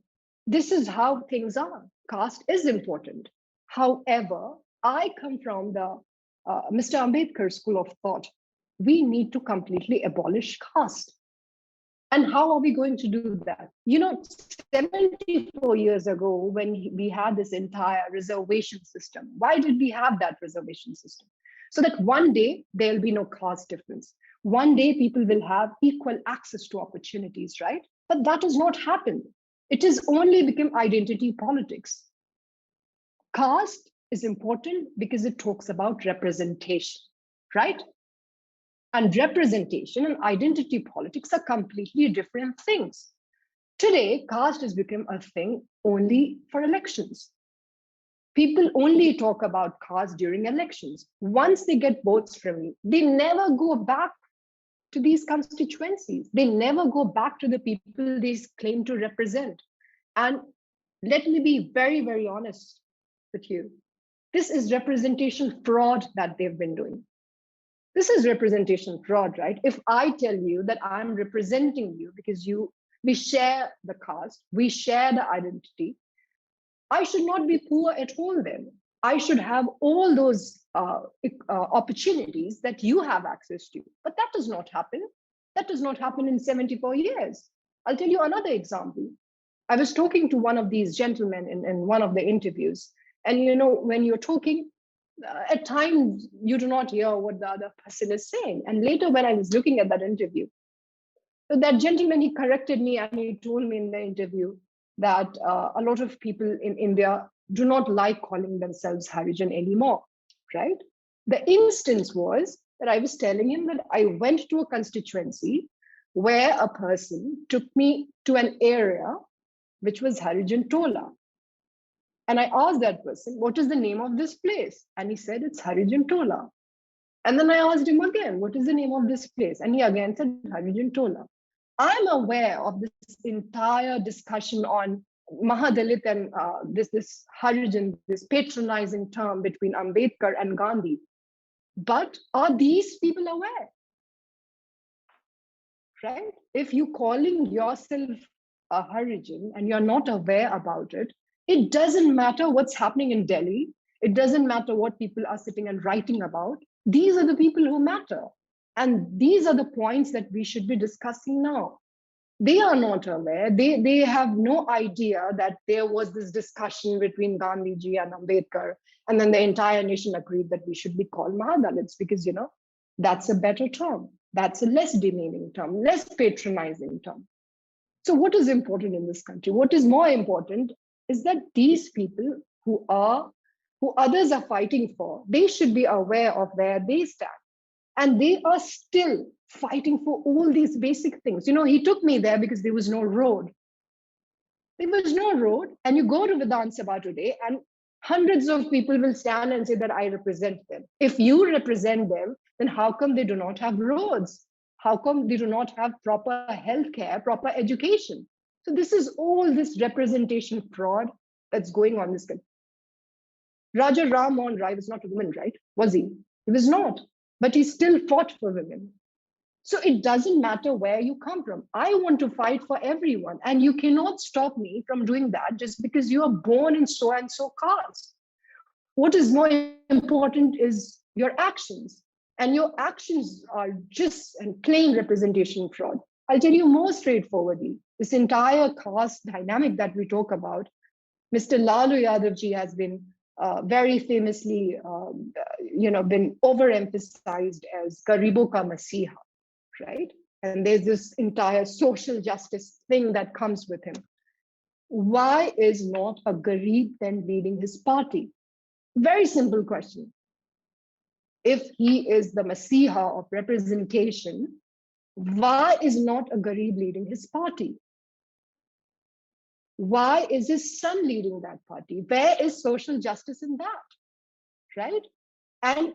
this is how things are. Caste is important. However, I come from the Mr. Ambedkar school of thought. We need to completely abolish caste. And how are we going to do that? 74 years ago, when we had this entire reservation system, why did we have that reservation system? So that one day there'll be no caste difference. One day people will have equal access to opportunities, right? But that has not happened. It has only become identity politics. Caste is important because it talks about representation, right? And representation and identity politics are completely different things. Today, caste has become a thing only for elections. People only talk about caste during elections. Once they get votes from you, they never go back to these constituencies. They never go back to the people they claim to represent. And let me be very, very honest with you. This is representation fraud that they've been doing. This is representation fraud, right? If I tell you that I'm representing you because we share the caste, we share the identity, I should not be poor at all then. I should have all those opportunities that you have access to. But that does not happen. That does not happen in 74 years. I'll tell you another example. I was talking to one of these gentlemen in one of the interviews. And when you're talking, at times you do not hear what the other person is saying. And later when I was looking at that interview, so that gentleman, he corrected me and he told me in the interview that a lot of people in India do not like calling themselves Harijan anymore, right? The instance was that I was telling him that I went to a constituency where a person took me to an area which was Harijan Tola. And I asked that person, what is the name of this place? And he said, it's Harijan Tola. And then I asked him again, what is the name of this place? And he again said, Harijan Tola. I'm aware of this entire discussion on Mahadalit and this Harijan, this patronizing term between Ambedkar and Gandhi. But are these people aware? Right? If you're calling yourself a Harijan and you're not aware about it, it doesn't matter what's happening in Delhi. It doesn't matter what people are sitting and writing about. These are the people who matter. And these are the points that we should be discussing now. They are not aware. They have no idea that there was this discussion between Gandhiji and Ambedkar. And then the entire nation agreed that we should be called Mahadalits because, that's a better term. That's a less demeaning term, less patronizing term. So what is important in this country? What is more important is that these people who others are fighting for, they should be aware of where they stand. And they are still fighting for all these basic things. He took me there because there was no road. There was no road. And you go to Vidhan Sabha today, and hundreds of people will stand and say that I represent them. If you represent them, then how come they do not have roads? How come they do not have proper healthcare, proper education? So this is all this representation fraud that's going on in this country. Raja Ram Mohan Rai was not a woman, right? Was he? He was not. But he still fought for women. So it doesn't matter where you come from. I want to fight for everyone. And you cannot stop me from doing that just because you are born in so and so caste. What is more important is your actions. And your actions are just and plain representation fraud. I'll tell you more straightforwardly. This entire caste dynamic that we talk about, Mr. Lalu Yadav ji has been very famously, been overemphasized as Garibo ka Masiha, right? And there's this entire social justice thing that comes with him. Why is not a Garib then leading his party? Very simple question. If he is the Masiha of representation, why is not a Garib leading his party? Why is his son leading that party? Where is social justice in that, right? And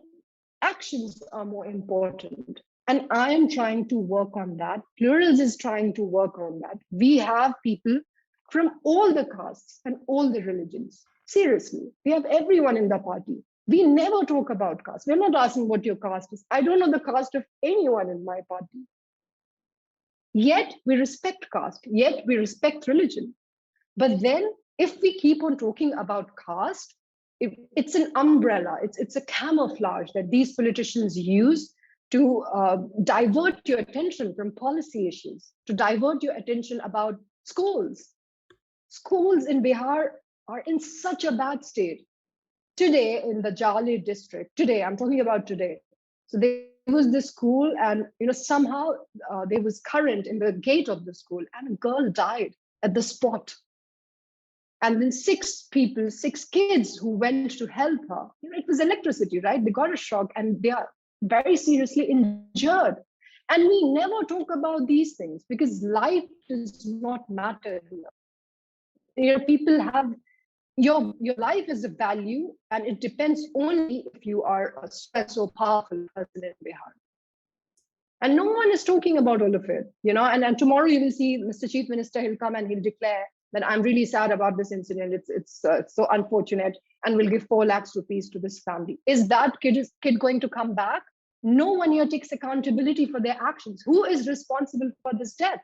actions are more important. And I am trying to work on that. Plurals is trying to work on that. We have people from all the castes and all the religions. Seriously, we have everyone in the party. We never talk about caste. We're not asking what your caste is. I don't know the caste of anyone in my party. Yet we respect caste, yet we respect religion. But then if we keep on talking about caste, it's an umbrella, it's a camouflage that these politicians use to divert your attention from policy issues, to divert your attention about schools. Schools in Bihar are in such a bad state. Today in the Jali district, today, I'm talking about today. So there was this school and somehow there was current in the gate of the school and a girl died at the spot. And then 6 kids who went to help her, it was electricity, right? They got a shock and they are very seriously injured. And we never talk about these things because life does not matter here. People have, your life is a value and it depends only if you are a so powerful person in Bihar. And no one is talking about all of it, and tomorrow you will see Mr. Chief Minister, he'll come and he'll declare that I'm really sad about this incident. It's so unfortunate, and we'll give 4 lakhs rupees to this family. Is that kid going to come back? No one here takes accountability for their actions. Who is responsible for this death?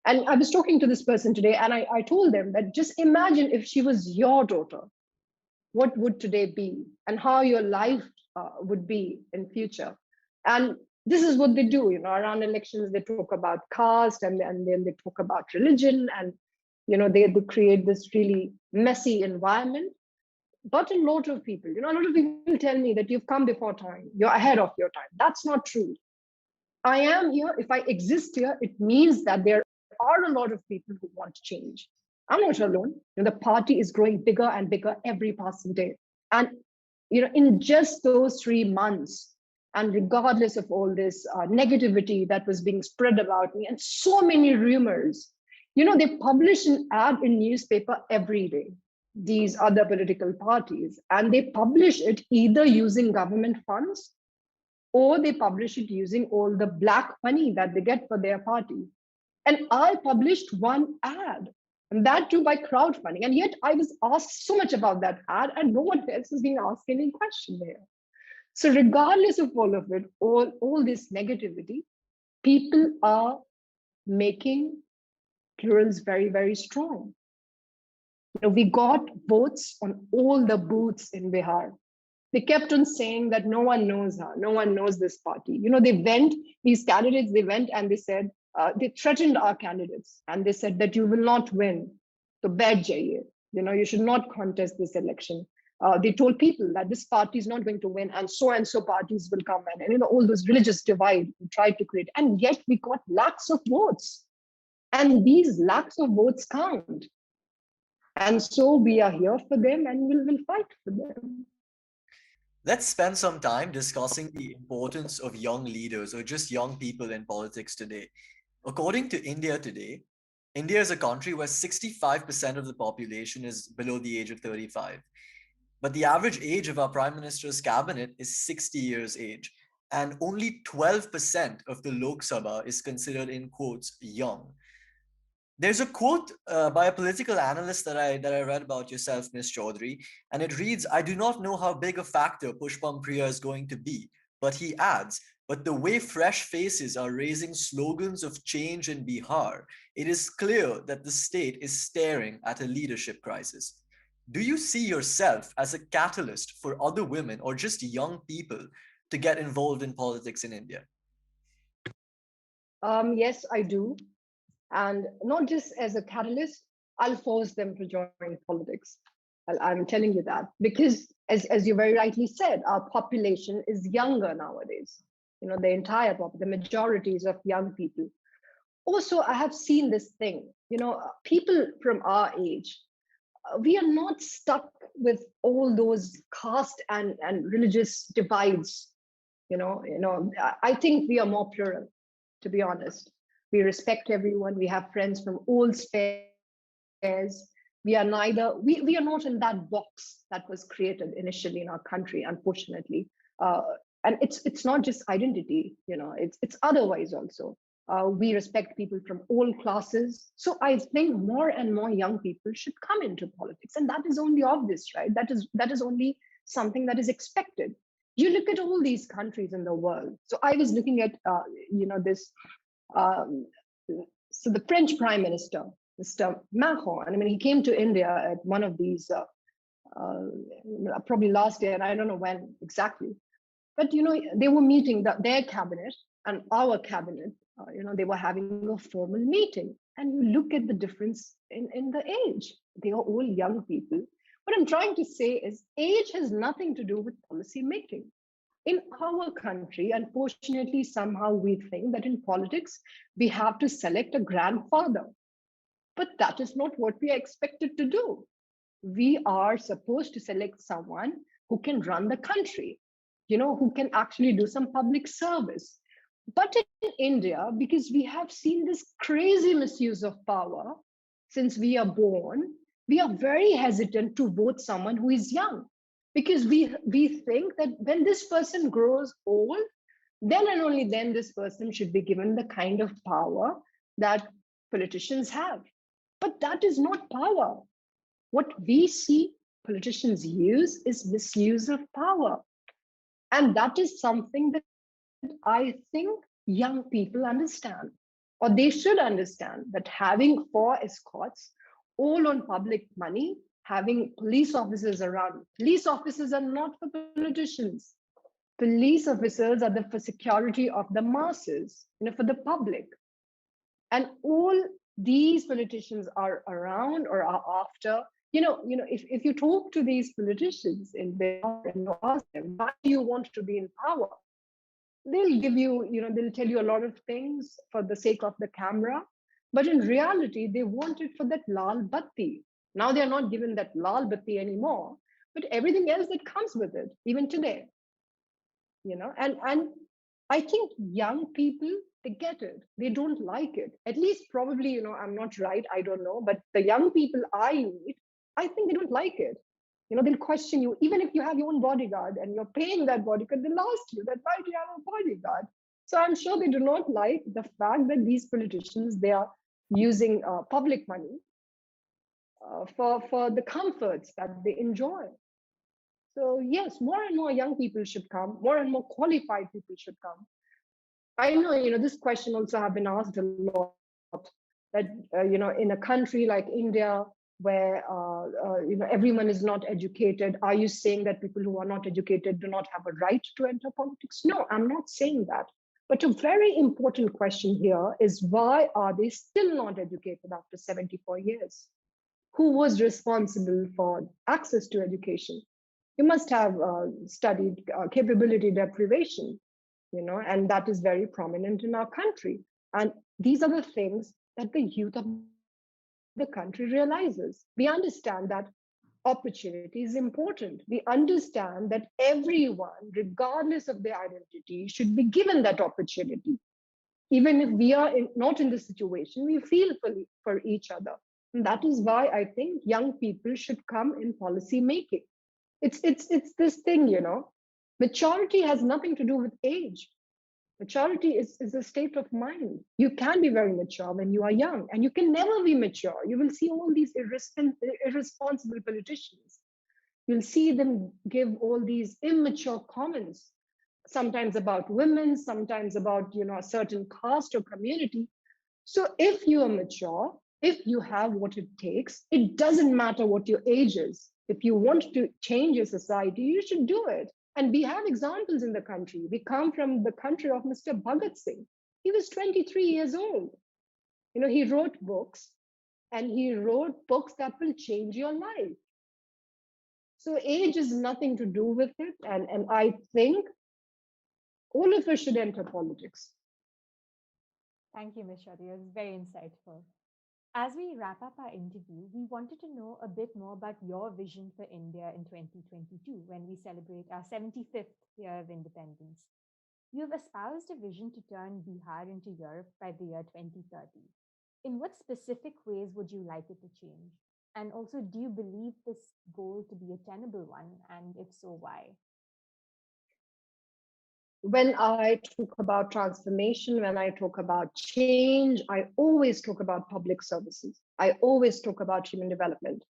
And I was talking to this person today, and I told them that just imagine if she was your daughter, what would today be, and how your life would be in future. And this is what they do, around elections, they talk about caste and then they talk about religion and, they create this really messy environment. But a lot of people, a lot of people tell me that you've come before time, you're ahead of your time. That's not true. I am here. If I exist here, it means that there are a lot of people who want change. I'm not alone. The party is growing bigger and bigger every passing day. And, in just those 3 months, and regardless of all this negativity that was being spread about me and so many rumors, they publish an ad in newspaper every day, these other political parties, and they publish it either using government funds or they publish it using all the black money that they get for their party. And I published one ad, and that too by crowdfunding. And yet I was asked so much about that ad and no one else is being asked any question there. So regardless of all of it, all this negativity, people are making plurals very, very strong. We got votes on all the booths in Bihar. They kept on saying that no one knows her, no one knows this party. These candidates, they went and they said, they threatened our candidates and they said that you will not win. So bad jaiye, you should not contest this election. They told people that this party is not going to win and so parties will come in. And all those religious divide we tried to create. And yet we got lakhs of votes. And these lakhs of votes count. And so we are here for them and we'll fight for them. Let's spend some time discussing the importance of young leaders or just young people in politics today. According to India today, India is a country where 65% of the population is below the age of 35. But the average age of our Prime Minister's cabinet is 60 years age, and only 12% of the Lok Sabha is considered, in quotes, young. There's a quote by a political analyst that I read about yourself, Ms. Chaudhary, and it reads, "I do not know how big a factor Pushpam Priya is going to be," but he adds, "But the way fresh faces are raising slogans of change in Bihar, it is clear that the state is staring at a leadership crisis." Do you see yourself as a catalyst for other women or just young people to get involved in politics in India? Yes, I do. And not just as a catalyst, I'll force them to join politics. I'm telling you that because, as you very rightly said, our population is younger nowadays. The entire the majorities of young people. Also, I have seen this thing. People from our age, we are not stuck with all those caste and religious divides. I think we are more plural, to be honest. We respect everyone. We have friends from all spheres. We are not in that box that was created initially in our country, unfortunately. And it's not just identity, it's otherwise also. We respect people from all classes. So I think more and more young people should come into politics, and that is only obvious, right? That is only something that is expected. You look at all these countries in the world. So I was looking at this um, so the French Prime Minister, Mr. Macron, and I mean, he came to India at one of these, probably last year, and I don't know when exactly. But they were meeting their cabinet and our cabinet. They were having a formal meeting, and you look at the difference in the age. They are all young people. What I'm trying to say is, age has nothing to do with policy making. In our country, unfortunately, somehow we think that in politics, we have to select a grandfather. But that is not what we are expected to do. We are supposed to select someone who can run the country, who can actually do some public service. But in India, because we have seen this crazy misuse of power since we are born, we are very hesitant to vote someone who is young, because we think that when this person grows old, then and only then this person should be given the kind of power that politicians have. But that is not power. What we see politicians use is misuse of power. And that is something that I think young people understand, or they should understand, that having 4 escorts, all on public money, having police officers around. Police officers are not for politicians. Police officers are for security of the masses, for the public. And all these politicians are around or are after. If you talk to these politicians in Bihar and you ask them, why do you want to be in power? They'll give you, they'll tell you a lot of things for the sake of the camera. But in reality, they want it for that lal batti. Now they're not given that lal batti anymore, but everything else that comes with it, even today. And I think young people, they get it. They don't like it. At least probably, I'm not right, I don't know, but the young people I meet, I think they don't like it. They'll question you, even if you have your own bodyguard and you're paying that bodyguard, they'll ask you that, why do you have a bodyguard? So I'm sure they do not like the fact that these politicians, they are using public money for the comforts that they enjoy. So yes, more and more young people should come, more and more qualified people should come. I know, this question also have been asked a lot, that, in a country like India, where, everyone is not educated, are you saying that people who are not educated do not have a right to enter politics? No, I'm not saying that. But a very important question here is, why are they still not educated after 74 years? Who was responsible for access to education? You must have studied capability deprivation, and that is very prominent in our country. And these are the things that the youth of the country realizes. We understand that opportunity is important. We understand that everyone, regardless of their identity, should be given that opportunity. Even if we are not in this situation, we feel for each other. And that is why I think young people should come in policy making. It's this thing, maturity has nothing to do with age. Maturity is a state of mind. You can be very mature when you are young, and you can never be mature. You will see all these irresponsible politicians. You'll see them give all these immature comments, sometimes about women, sometimes about a certain caste or community. So if you are mature, if you have what it takes, it doesn't matter what your age is. If you want to change your society, you should do it. And we have examples in the country. We come from the country of Mr. Bhagat Singh. He was 23 years old. He wrote books, and he wrote books that will change your life. So age is nothing to do with it. And I think all of us should enter politics. Thank you, Ms. Shetty. It was very insightful. As we wrap up our interview, we wanted to know a bit more about your vision for India in 2022 when we celebrate our 75th year of independence. You have espoused a vision to turn Bihar into Europe by the year 2030. In what specific ways would you like it to change? And also, do you believe this goal to be a tenable one? And if so, why? When I talk about transformation, when I talk about change, I always talk about public services. I always talk about human development.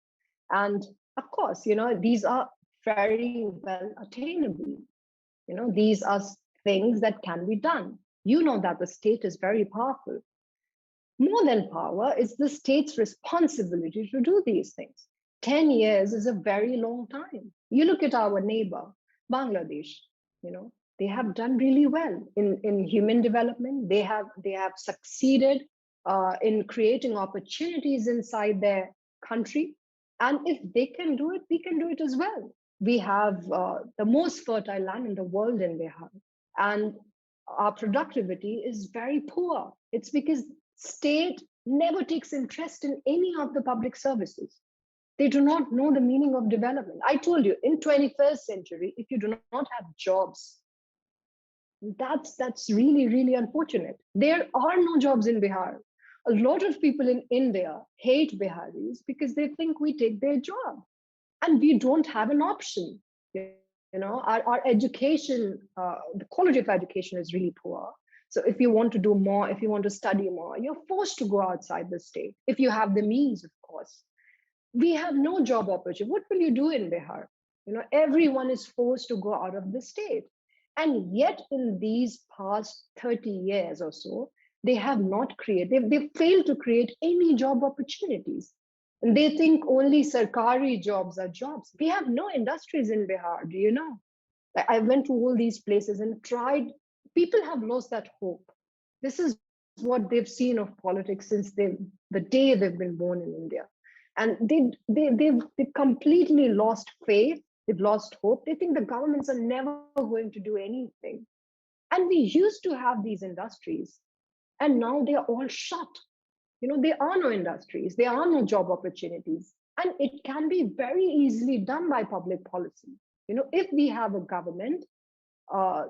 And of course, these are very well attainable. These are things that can be done. You know that the state is very powerful. More than power, it's the state's responsibility to do these things. 10 years is a very long time. You look at our neighbor, Bangladesh, they have done really well in human development. They have succeeded in creating opportunities inside their country. And if they can do it, we can do it as well. We have the most fertile land in the world in Bihar. And our productivity is very poor. It's because state never takes interest in any of the public services. They do not know the meaning of development. I told you, in 21st century, if you do not have jobs, that's really, really unfortunate. There are no jobs in Bihar. A lot of people in India hate Biharis because they think we take their job, and we don't have an option. Our education, the quality of education is really poor. So if you want to do more, if you want to study more, you're forced to go outside the state. If you have the means, of course. We have no job opportunity. What will you do in Bihar? Everyone is forced to go out of the state. And yet in these past 30 years or so, they have not created, they've failed to create any job opportunities. And they think only sarkari jobs are jobs. We have no industries in Bihar, do you know? I went to all these places and tried. People have lost that hope. This is what they've seen of politics since the day they've been born in India. And they've completely lost faith. They've lost hope. They think the governments are never going to do anything. And we used to have these industries, and now they are all shut. There are no industries, there are no job opportunities. And it can be very easily done by public policy. If we have a government, a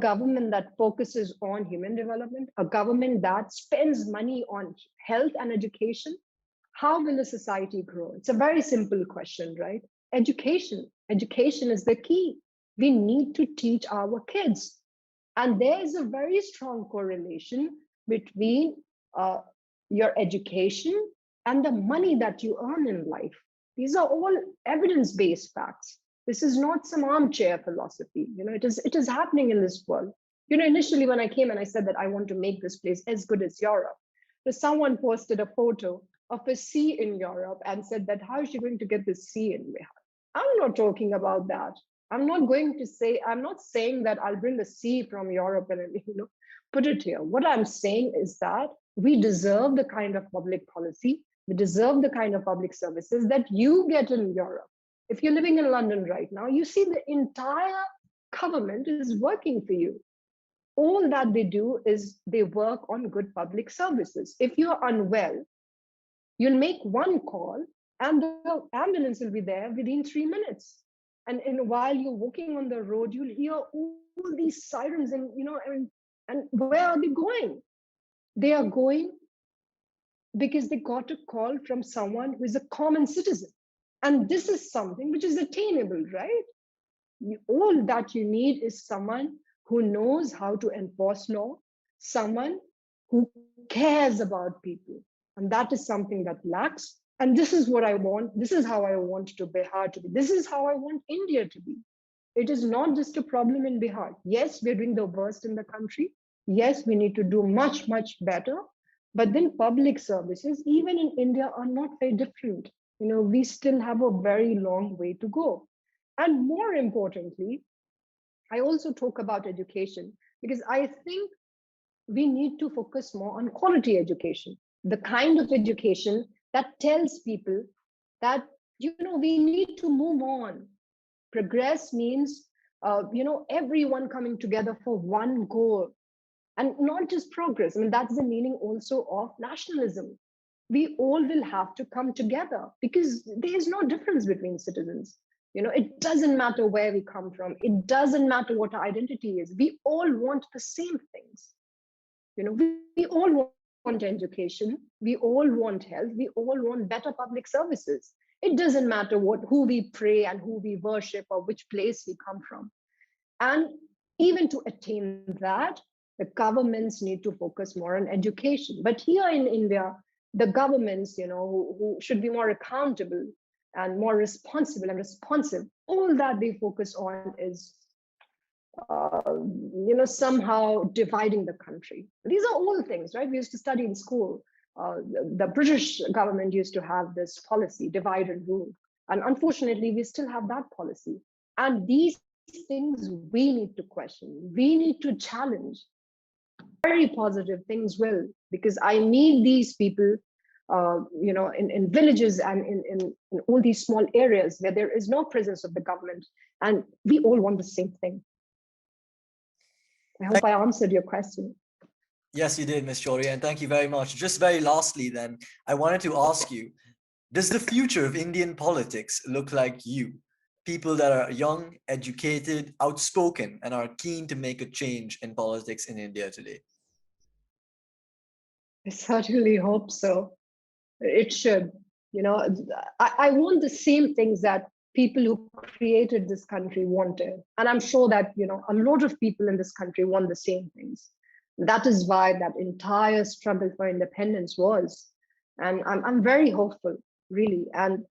government that focuses on human development, a government that spends money on health and education, how will a society grow? It's a very simple question, right? Education. Education is the key. We need to teach our kids. And there is a very strong correlation between your education and the money that you earn in life. These are all evidence-based facts. This is not some armchair philosophy. It is happening in this world. Initially when I came and I said that I want to make this place as good as Europe, someone posted a photo of a sea in Europe and said that how is she going to get this sea in Bihar? I'm not talking about that. I'm not saying that I'll bring the sea from Europe and put it here. What I'm saying is that we deserve the kind of public policy, we deserve the kind of public services that you get in Europe. If you're living in London right now, you see the entire government is working for you. all that they do is they work on good public services. If you're unwell, you'll make one call and the ambulance will be there within 3 minutes. And while you're walking on the road, you'll hear all these sirens and where are they going? They are going because they got a call from someone who is a common citizen. And this is something which is attainable, right? All that you need is someone who knows how to enforce law, someone who cares about people. And that is something that lacks. And this is what I want. This is how I want to Bihar to be. This is how I want India to be. It is not just a problem in Bihar. Yes, we're doing the worst in the country. Yes, we need to do much, much better. But then public services, even in India, are not very different. We still have a very long way to go. And more importantly, I also talk about education because I think we need to focus more on quality education, the kind of education that tells people that, we need to move on. Progress means, everyone coming together for one goal and not just progress. I mean, that's the meaning also of nationalism. We all will have to come together because there is no difference between citizens. It doesn't matter where we come from. It doesn't matter what our identity is. We all want the same things. We all want education. We all want health. We all want better public services. It doesn't matter who we pray and who we worship or which place we come from. And even to attain that, the governments need to focus more on education. But here in India, the governments, who should be more accountable and more responsible and responsive, all that they focus on is, somehow dividing the country. These are all things, right? We used to study in school. The British government used to have this policy, divide and rule. And unfortunately, we still have that policy. And these things we need to question. We need to challenge. Very positive things will, because I need these people in villages and in all these small areas where there is no presence of the government, and we all want the same thing. I hope I answered your question. Yes, you did, Ms. Chaudhary, and thank you very much. Just very lastly then, I wanted to ask you, does the future of Indian politics look like you? People that are young, educated, outspoken, and are keen to make a change in politics in India today? I certainly hope so. It should. I want the same things that people who created this country wanted. And I'm sure that, a lot of people in this country want the same things. That is why that entire struggle for independence was. And I'm very hopeful, really. And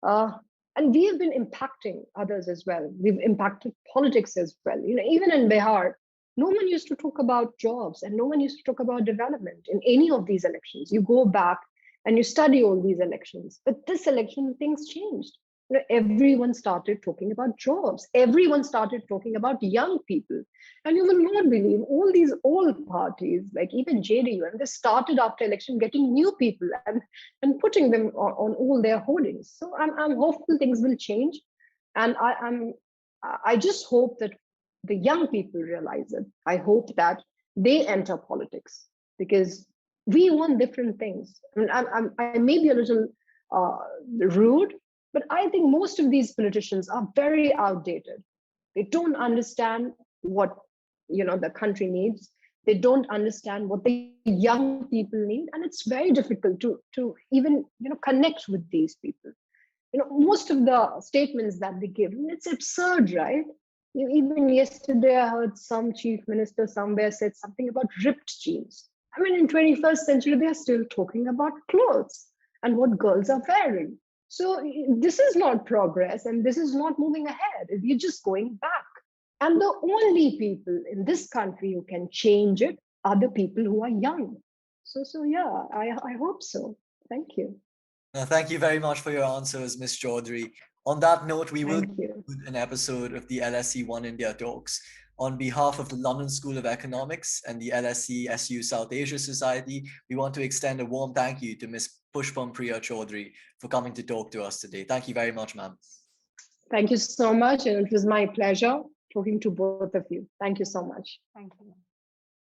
we have been impacting others as well. We've impacted politics as well. Even in Bihar, no one used to talk about jobs and no one used to talk about development in any of these elections. You go back and you study all these elections. But this election, things changed. Everyone started talking about jobs. Everyone started talking about young people. And you will not believe all these old parties, like even JDU, and they started after election getting new people and putting them on all their holdings. So I'm hopeful things will change. And I just hope that the young people realize it. I hope that they enter politics because we want different things. I mean, I may be a little rude, but I think most of these politicians are very outdated. They don't understand what the country needs. They don't understand what the young people need, and it's very difficult to even connect with these people. Most of the statements that they give, it's absurd, right? Even yesterday, I heard some chief minister somewhere said something about ripped jeans. I mean, in 21st century, they're still talking about clothes and what girls are wearing. So this is not progress and this is not moving ahead. We're just going back. And the only people in this country who can change it are the people who are young. So yeah, I hope so. Thank you. Thank you very much for your answers, Ms. Chaudhary. On that note, we will conclude an episode of the LSE One India Talks. On behalf of the London School of Economics and the LSE SU South Asia Society, we want to extend a warm thank you to Ms. Pushpam Priya Chaudhary for coming to talk to us today. Thank you very much, ma'am. Thank you so much. And it was my pleasure talking to both of you. Thank you so much. Thank you.